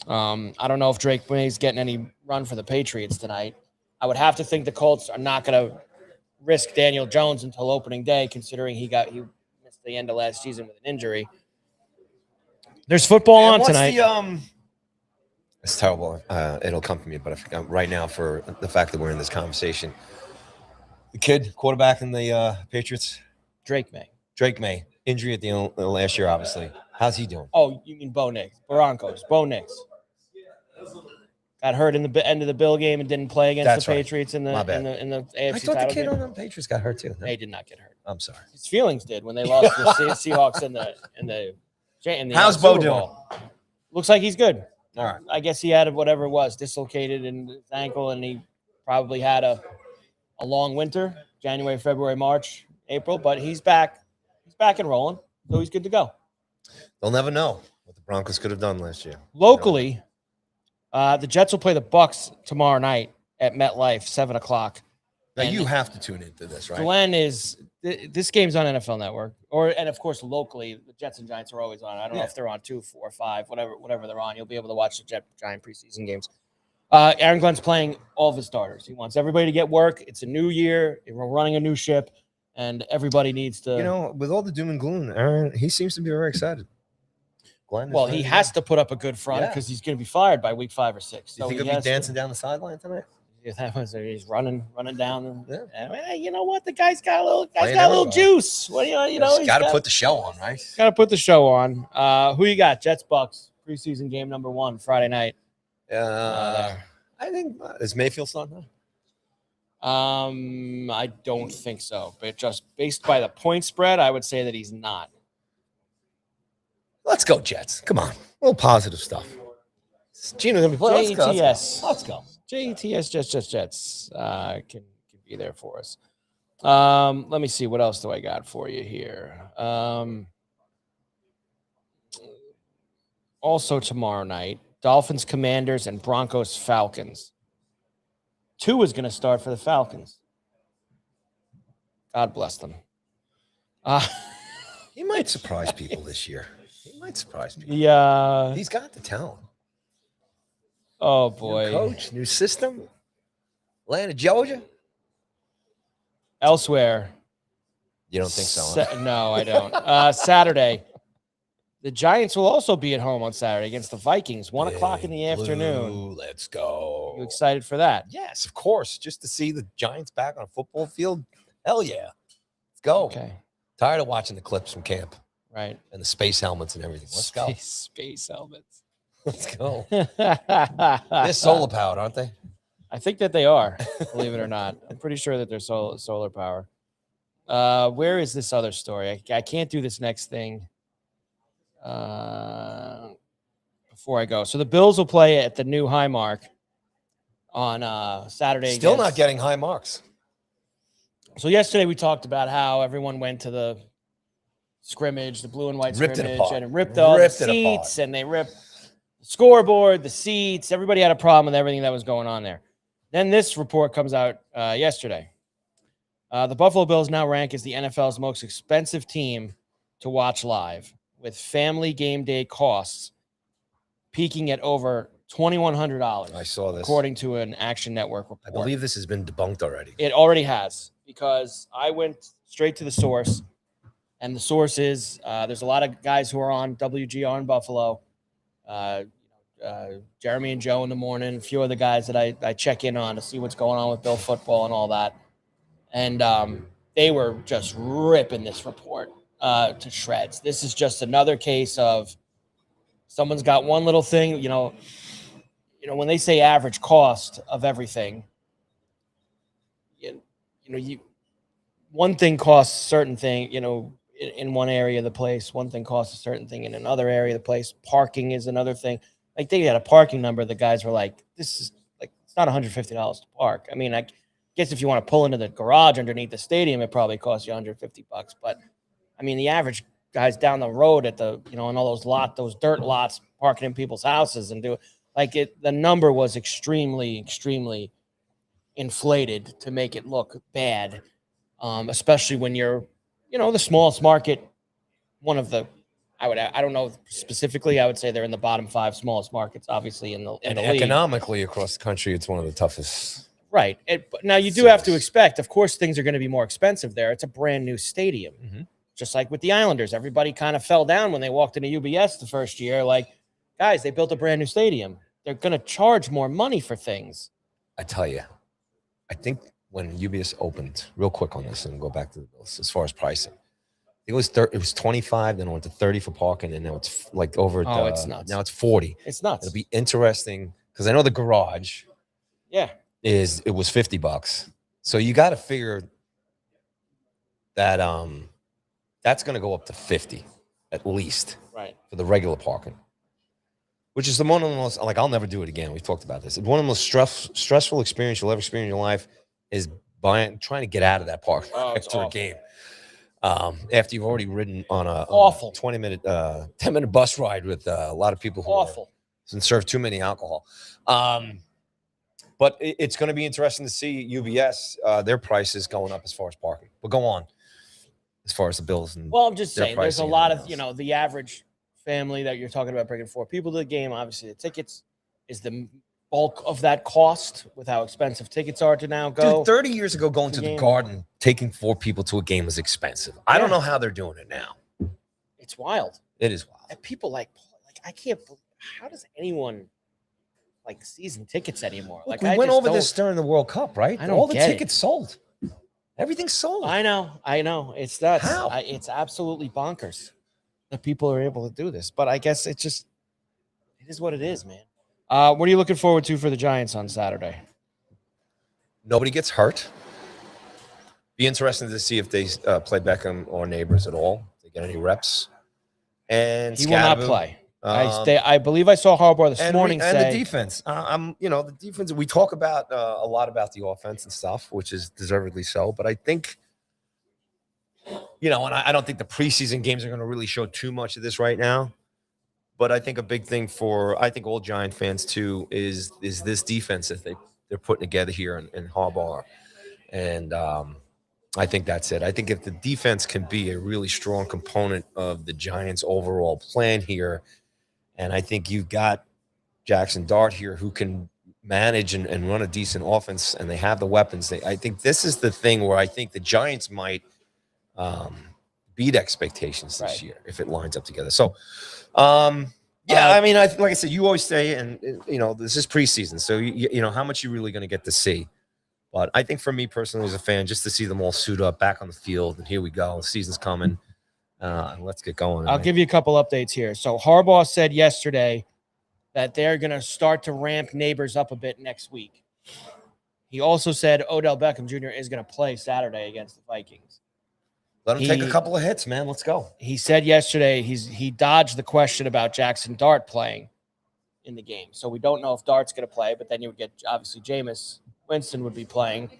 I don't know if Drake May's getting any run for the Patriots tonight. I would have to think the Colts are not going to risk Daniel Jones until opening day, considering he missed the end of last season with an injury. There's football on tonight. It's terrible. It'll come from me, but right now, for the fact that we're in this conversation, the kid quarterback in the Patriots, Drake May, injury at the end of last year, obviously. How's he doing? Oh, you mean Bo Nix? Broncos. Bo Nix got hurt in the end of the Bill game and didn't play against the Patriots in the AFC. I thought the kid on the Patriots got hurt too. No? He did not get hurt. I'm sorry. His feelings did when they lost the Seahawks in the How's Bo doing? Looks like he's good. All right. I guess he had whatever it was, dislocated in his ankle, and he probably had a long winter, January, February, March, April, but he's back. He's back and rolling, so he's good to go. They'll never know what the Broncos could have done last year. Locally, the Jets will play the Bucks tomorrow night at MetLife, 7:00. Now, you have to tune into this, right? Glenn this game's on NFL Network, and of course locally, the Jets and Giants are always on. I don't know if they're on 2, 4, 5, whatever they're on. You'll be able to watch the Giant preseason games. Aaron Glenn's playing all of his starters. He wants everybody to get work. It's a new year. We're running a new ship, and everybody needs to. With all the doom and gloom, Aaron, he seems to be very excited. Glenn, well, he has to put up a good front because he's going to be fired by week 5 or 6. So you think he'll be dancing down the sideline tonight? Yeah, that was he's running down. You know what? The guy's got a little juice. Well, he's got to put the show on, right? Got to put the show on. Who you got? Jets Bucks preseason game number 1 Friday night. I think is Mayfield starting? I don't think so, but just based by the point spread, I would say that he's not. Let's go Jets. Come on, a little positive stuff. Gino's gonna be playing. JETS. Let's go. JETS, Jets can be there for us. Let me see. What else do I got for you here? Also tomorrow night, Dolphins, Commanders, and Broncos, Falcons. 2 is going to start for the Falcons. God bless them. He might surprise people this year. He might surprise people. Yeah. He's got the talent. Oh, boy. New coach, new system. Atlanta, Georgia. Elsewhere. You don't think so? No, I don't. Saturday, The Giants will also be at home on Saturday against the Vikings, 1 o'clock in the afternoon. Let's go. You excited for that? Yes, of course. Just to see the Giants back on a football field. Hell yeah. Let's go. Okay. Tired of watching the clips from camp. Right. And the space helmets and everything. Let's go. Space helmets. Let's go. They're solar powered, aren't they? I think that they are, believe it or not. I'm pretty sure that they're solar power. Where is this other story? I can't do this next thing before I go. So the Bills will play at the new high mark on Saturday. Still not getting high marks. So yesterday we talked about how everyone went to the scrimmage, the blue and white scrimmage, and ripped all the seats, and they ripped the scoreboard, the seats. Everybody had a problem with everything that was going on there. Then this report comes out yesterday. The Buffalo Bills now rank as the NFL's most expensive team to watch live, with family game day costs peaking at over $2,100. I saw this. According to an Action Network report. I believe this has been debunked already. It already has, because I went straight to the source, and the source is there's a lot of guys who are on WGR in Buffalo, Jeremy and Joe in the morning, a few other guys that I check in on to see what's going on with Bill football and all that. And they were just ripping this report to shreds. This is just another case of someone's got one little thing, when they say average cost of everything, one thing costs a certain thing, in one area of the place, one thing costs a certain thing in another area of the place. Parking is another thing. Like, they had a parking number. The guys were like, this is like, it's not $150 to park. I mean, I guess if you want to pull into the garage underneath the stadium, it probably costs you $150. But I mean, the average guys down the road at the, in all those dirt lots, parking in people's houses and the number was extremely, extremely inflated to make it look bad. Especially when you're, the smallest market, one of the, I don't know specifically, I would say they're in the bottom 5 smallest markets, obviously in the league. Economically across the country, it's one of the toughest. Right. Now you do have to expect, of course, things are going to be more expensive there. It's a brand new stadium. Mm-hmm. Just like with the Islanders, everybody kind of fell down when they walked into UBS the first year. Like, guys, they built a brand new stadium. They're going to charge more money for things. I tell you, I think when UBS opened, real quick on this and go back to the Bills as far as pricing, it was 25, then it went to 30 for parking, and now it's like over. It's nuts. Now it's 40. It's nuts. It'll be interesting because I know the garage. Yeah. It was $50. So you got to figure that that's going to go up to 50 at least, right, for the regular parking, which is one of the most, like, I'll never do it again. We've talked about this. One of the most stressful experience you'll ever experience in your life is trying to get out of that park after a game. After you've already ridden on a 20-minute, 10-minute bus ride with a lot of people who and serve too many alcohol. But it's going to be interesting to see UBS, their prices going up as far as parking. But go on as far as the Bills. And I'm just saying, there's a lot of, the average family that you're talking about bringing 4 people to the game. Obviously, the tickets is the bulk of that cost with how expensive tickets are to now go. Dude, 30 years ago, going to the Garden, taking 4 people to a game was expensive. I don't know how they're doing it now. It's wild. It is wild. And people I can't believe, how does anyone like season tickets anymore? Look, we went over this during the World Cup, right? All the tickets sold. Everything's sold. I know. It's nuts. How? It's absolutely bonkers that people are able to do this. But I guess it is what it is, man. What are you looking forward to for the Giants on Saturday? Nobody gets hurt. Be interesting to see if they play Beckham or Neighbors at all. If they get any reps. And he will not play. I believe I saw Harbaugh this morning say. And the defense. The defense. We talk about a lot about the offense and stuff, which is deservedly so. But I think, and I don't think the preseason games are going to really show too much of this right now. But I think a big thing for all Giant fans too is this defense that they're putting together here in Harbaugh, and I think that's it. I think if the defense can be a really strong component of the Giants' overall plan here, and I think you've got Jackson Dart here who can manage and run a decent offense, and they have the weapons. I think this is the thing where I think the Giants might beat expectations this Right. year if it lines up together. So, I mean, like I said, you always say, and this is preseason, so you know how much you're really going to get to see. But I think for me personally, as a fan, just to see them all suit up back on the field, and here we go, the season's coming, and let's get going. I'll give you a couple updates here. So Harbaugh said yesterday that they're going to start to ramp Neighbors up a bit next week. He also said Odell Beckham Jr. is going to play Saturday against the Vikings. Let him take a couple of hits, man. Let's go. He said yesterday he dodged the question about Jackson Dart playing in the game. So we don't know if Dart's going to play, but then you would get, obviously, Jameis Winston would be playing.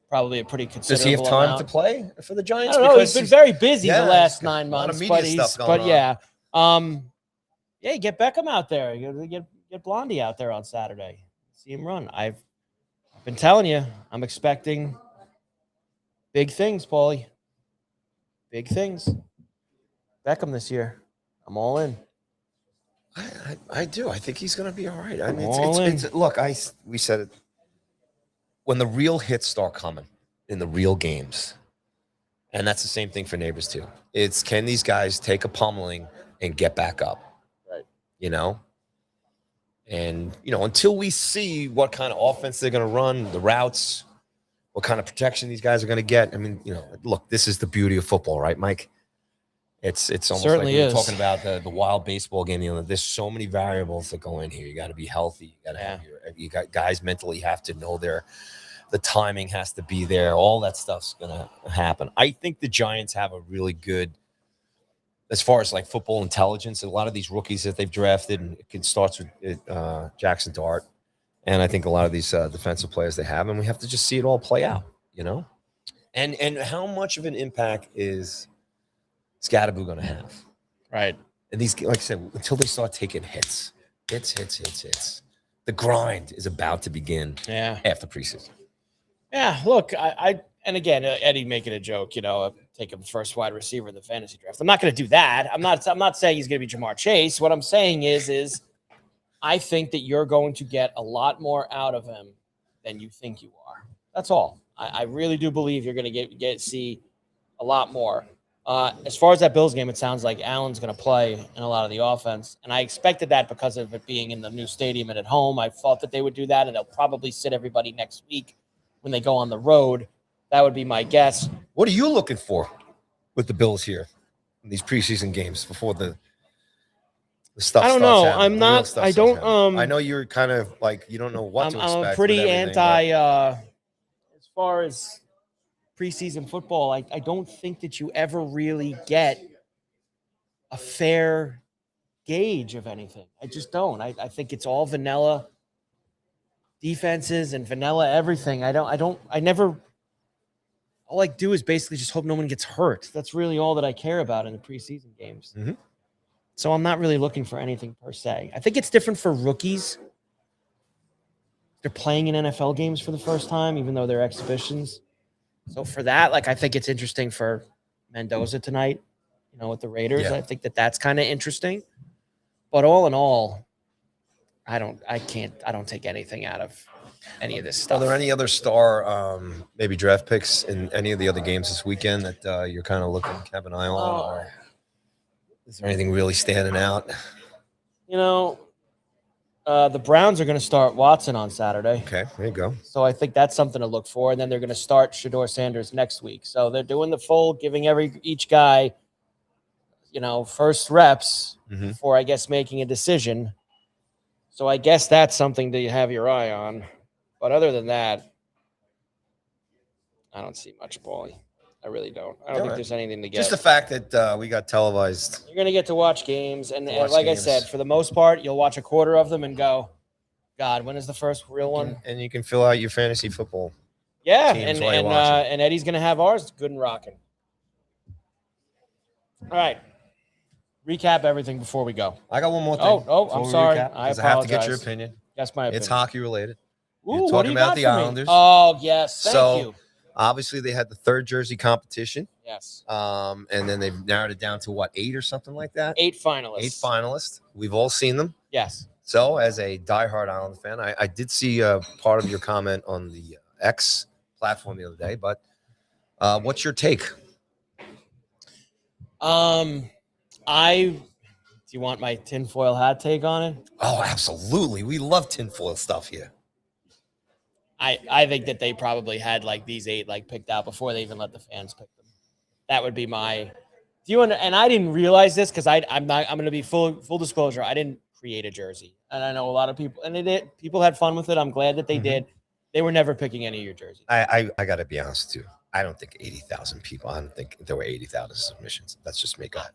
Probably a pretty considerable Does he have time amount. to play for the Giants? I don't know. He's been very busy the last 9 months. A lot of media stuff going on. Yeah, get Beckham out there. Get Blondie out there on Saturday. See him run. I've been telling you, I'm expecting big things, Paulie. Big things. Beckham this year. I'm all in. I do. I think he's going to be all right. I mean, look, we said it. When the real hits start coming in the real games, and that's the same thing for Neighbors too. It's can these guys take a pummeling and get back up? Right. And until we see what kind of offense they're going to run, the routes, what kind of protection these guys are going to get. I mean, look, this is the beauty of football, right, Mike? It's almost certainly like we were talking about the wild baseball game. There's so many variables that go in here. You got to be healthy. You got to have you got guys mentally have to know the timing has to be there. All that stuff's gonna happen. I think the Giants have a really good, as far as like football intelligence. A lot of these rookies that they've drafted, and it starts with Jackson Dart, and I think a lot of these defensive players they have, and we have to just see it all play out. And how much of an impact is Scatterboo going to have? Right. And these, like I said, until they start taking hits. The grind is about to begin. Yeah. After preseason. Yeah. Look, and again, Eddie making a joke, take him first wide receiver in the fantasy draft. I'm not going to do that. I'm not saying he's going to be Jamar Chase. What I'm saying is I think that you're going to get a lot more out of him than you think you are. That's all. I really do believe you're going to see a lot more. As far as that Bills game, it sounds like Allen's going to play in a lot of the offense. And I expected that because of it being in the new stadium and at home. I thought that they would do that, and they'll probably sit everybody next week when they go on the road. That would be my guess. What are you looking for with the Bills here in these preseason games before the stuff? I don't know. I'm not. I don't. I know you're kind of like you don't know what to expect. I'm pretty anti. As far as preseason football, I don't think that you ever really get a fair gauge of anything. I just don't. I think it's all vanilla defenses and vanilla everything. All I do is basically just hope no one gets hurt. That's really all that I care about in the preseason games. Mm-hmm. So I'm not really looking for anything per se. I think it's different for rookies. They're playing in NFL games for the first time, even though they're exhibitions. So for that, I think it's interesting for Mendoza tonight, with the Raiders. Yeah. I think that's kind of interesting. But all in all, I don't take anything out of any of this stuff. Are there any other star, maybe draft picks in any of the other games this weekend that you're kind of looking to have an eye on? Or is there anything really standing out? The Browns are going to start Watson on Saturday. Okay, there you go. So I think that's something to look for. And then they're going to start Shedeur Sanders next week. So they're doing the full, giving each guy, first reps before, I guess, making a decision. So I guess that's something to have your eye on. But other than that, I don't see much, Paulie. I really don't. I don't think there's anything to get. Just the fact that we got televised. You're going to get to watch games. And like I said, for the most part, you'll watch a quarter of them and go, God, when is the first real one? And you can fill out your fantasy football. Yeah, and Eddie's going to have ours good and rocking. All right. Recap everything before we go. I got one more thing. I'm sorry. I have to get your opinion. That's my opinion. It's hockey related. Ooh, You're talking about the Islanders. Oh, yes. Thank you. Obviously, they had the third jersey competition. Yes. And then they've narrowed it down to 8 or something like that? 8 finalists. 8 finalists. We've all seen them. Yes. So, as a diehard Islander fan, I did see part of your comment on the X platform the other day. But what's your take? Do you want my tinfoil hat take on it? Oh, absolutely. We love tinfoil stuff here. I think that they probably had like these 8 like picked out before they even let the fans pick them. That would be my. Do you and I didn't realize this because I'm going to be full disclosure. I didn't create a jersey, and I know a lot of people and they did. People had fun with it. I'm glad that they did. They were never picking any of your jerseys. I got to be honest with you. I don't think 80,000 people. I don't think there were 80,000 submissions. That's just make up.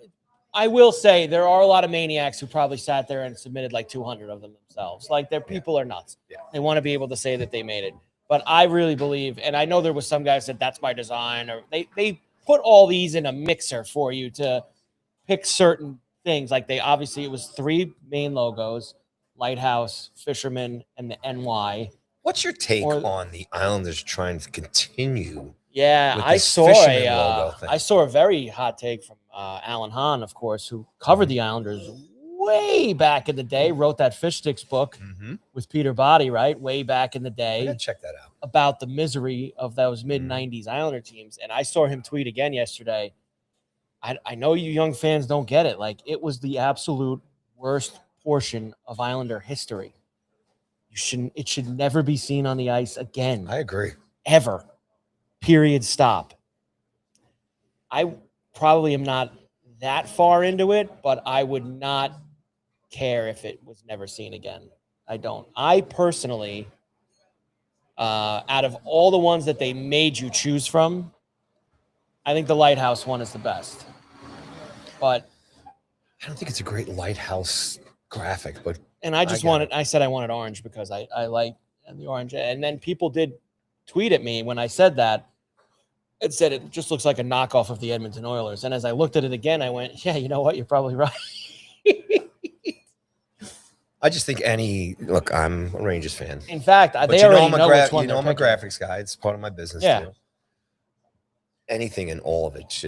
I will say there are a lot of maniacs who probably sat there and submitted like 200 of them themselves. Like their people are nuts. Yeah. They want to be able to say that they made it. But I really believe, and I know there was some guys that that's my design, or they put all these in a mixer for you to pick certain things. Like it was 3 main logos: Lighthouse, Fisherman, and the NY. What's your take on the Islanders trying to continue? Yeah, I saw a very hot take from Alan Hahn, of course, who covered the Islanders way back in the day, wrote that Fish Sticks book with Peter Boddy, right? Way back in the day. Check that out. About the misery of those mid-90s Islander teams. And I saw him tweet again yesterday. I know you young fans don't get it. Like, it was the absolute worst portion of Islander history. It should never be seen on the ice again. I agree. Ever. Period. Stop. I probably am not that far into it, but I would not care if it was never seen again. I don't. I personally, out of all the ones that they made you choose from, I think the Lighthouse one is the best. But I don't think it's a great Lighthouse graphic, but I said I wanted orange because I like the orange. And then people did tweet at me when I said that. It said it just looks like a knockoff of the Edmonton Oilers. And as I looked at it again, I went, yeah, you know what? You're probably right. I just think look, I'm a Rangers fan. In fact, they already know which one they're I'm a picking. graphics guy. It's part of my business too. Anything and all of it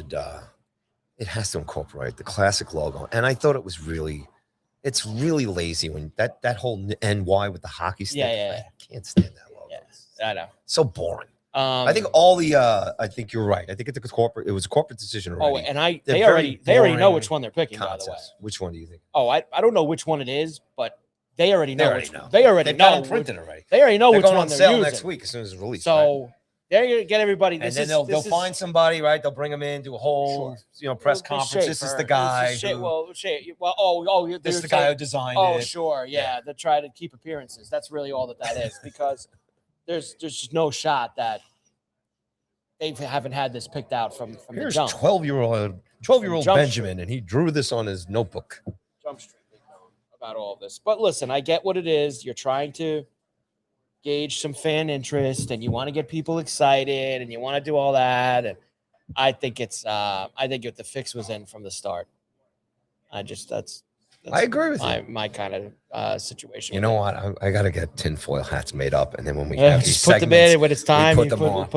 it has to incorporate the classic logo. And I thought it's really lazy when that whole NY with the hockey stick. Yeah. I can't stand that logo. Yeah, I know. So boring. I think I think you're right. I think it was a corporate decision already. Oh, and they already know which one they're picking, by the way. Which one do you think? Oh, I don't know which one it is, but they already know. They already know. Got it printed already. They already know they're which going one on they're sale using. next week as soon as it's released. So they're going to get everybody. And then they'll find somebody, right? They'll bring them in, do a whole press conference. This is the guy. This is the guy who designed it. Oh, sure. Yeah. They try to keep appearances. That's really all that is, because there's just no shot that they haven't had this picked out from Here's the jump. 12-year-old Benjamin, and he drew this on his notebook. Jump Street about all of this. But listen, I get what it is. You're trying to gauge some fan interest, and you want to get people excited, and you want to do all that. And I think the fix was in from the start. That's I agree with you. My kind of situation. You know what? I got to get tinfoil hats made up, and then when we have these just put them in when it's time. Put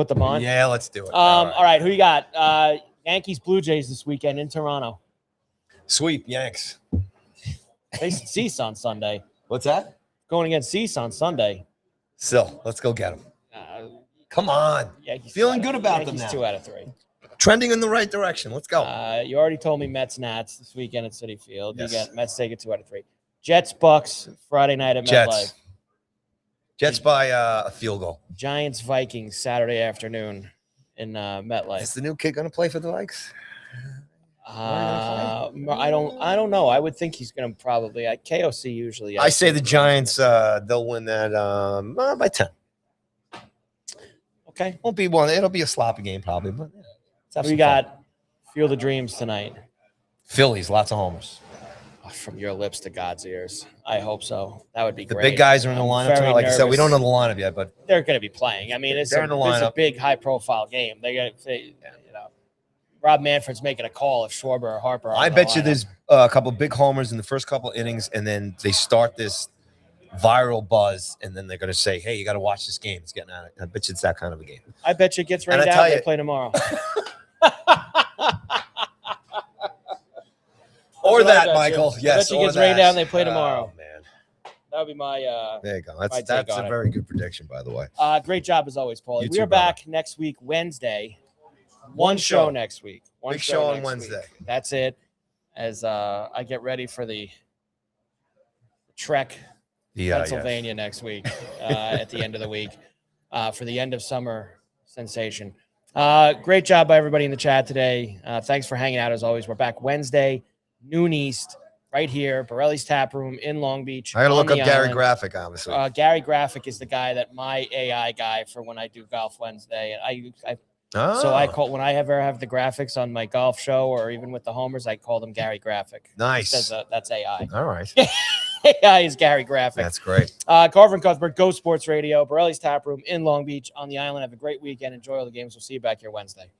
them on. Yeah, let's do it. All right, who you got? Yankees, Blue Jays this weekend in Toronto. Sweep Yanks. Facing Cease on Sunday. What's that? Going against Cease on Sunday. Still, let's go get them. Come on. Yankees feeling good about them now. 2 out of 3. Trending in the right direction. Let's go. You already told me Mets Nats this weekend at Citi Field. Yes. You got Mets take it 2 out of 3. Jets Bucks Friday night at MetLife. Jets by a field goal. Giants Vikings Saturday afternoon in MetLife. Is the new kid going to play for the Vikes? I don't know. I would think he's going to probably KOC usually. I say the Giants. They'll win that by 10. Okay. Won't be one. It'll be a sloppy game probably, but. We got Field of Dreams tonight. Phillies, lots of homers. From your lips to God's ears. I hope so. That would be great. The big guys are in the lineup tonight. Like I said, we don't know the lineup yet, but they're going to be playing. I mean, it's a big, high-profile game. They're going to, Rob Manfred's making a call if Schwarber or Harper. I bet you there's a couple big homers in the first couple innings, and then they start this viral buzz, and then they're going to say, "Hey, you got to watch this game. It's getting out of." I bet you it's that kind of a game. I bet you it gets rained out. They play tomorrow. Or that, Michael. Yes. I bet you gets rained out and they play tomorrow. Oh, man. That would be my there you go. That's a very good prediction, by the way. Great job as always, Paulie. We are back next week, Wednesday. One show next week. One Big show on next Wednesday. week. That's it. As I get ready for the trek Pennsylvania next week at the end of the week for the end of summer sensation. Great job by everybody in the chat today. Thanks for hanging out as always. We're back Wednesday, noon East, right here, Borrelli's Taproom in Long Beach. I got to look up Gary island. Graphic, obviously. Gary Graphic is the guy that my AI guy for when I do Golf Wednesday. So I call when I ever have the graphics on my golf show or even with the homers, I call them Gary Graphic. Nice. That's AI. All right. AI is Gary Graphic. That's great. Carver and Cuthbert, Go Sports Radio, Borrelli's Taproom in Long Beach on the island. Have a great weekend. Enjoy all the games. We'll see you back here Wednesday.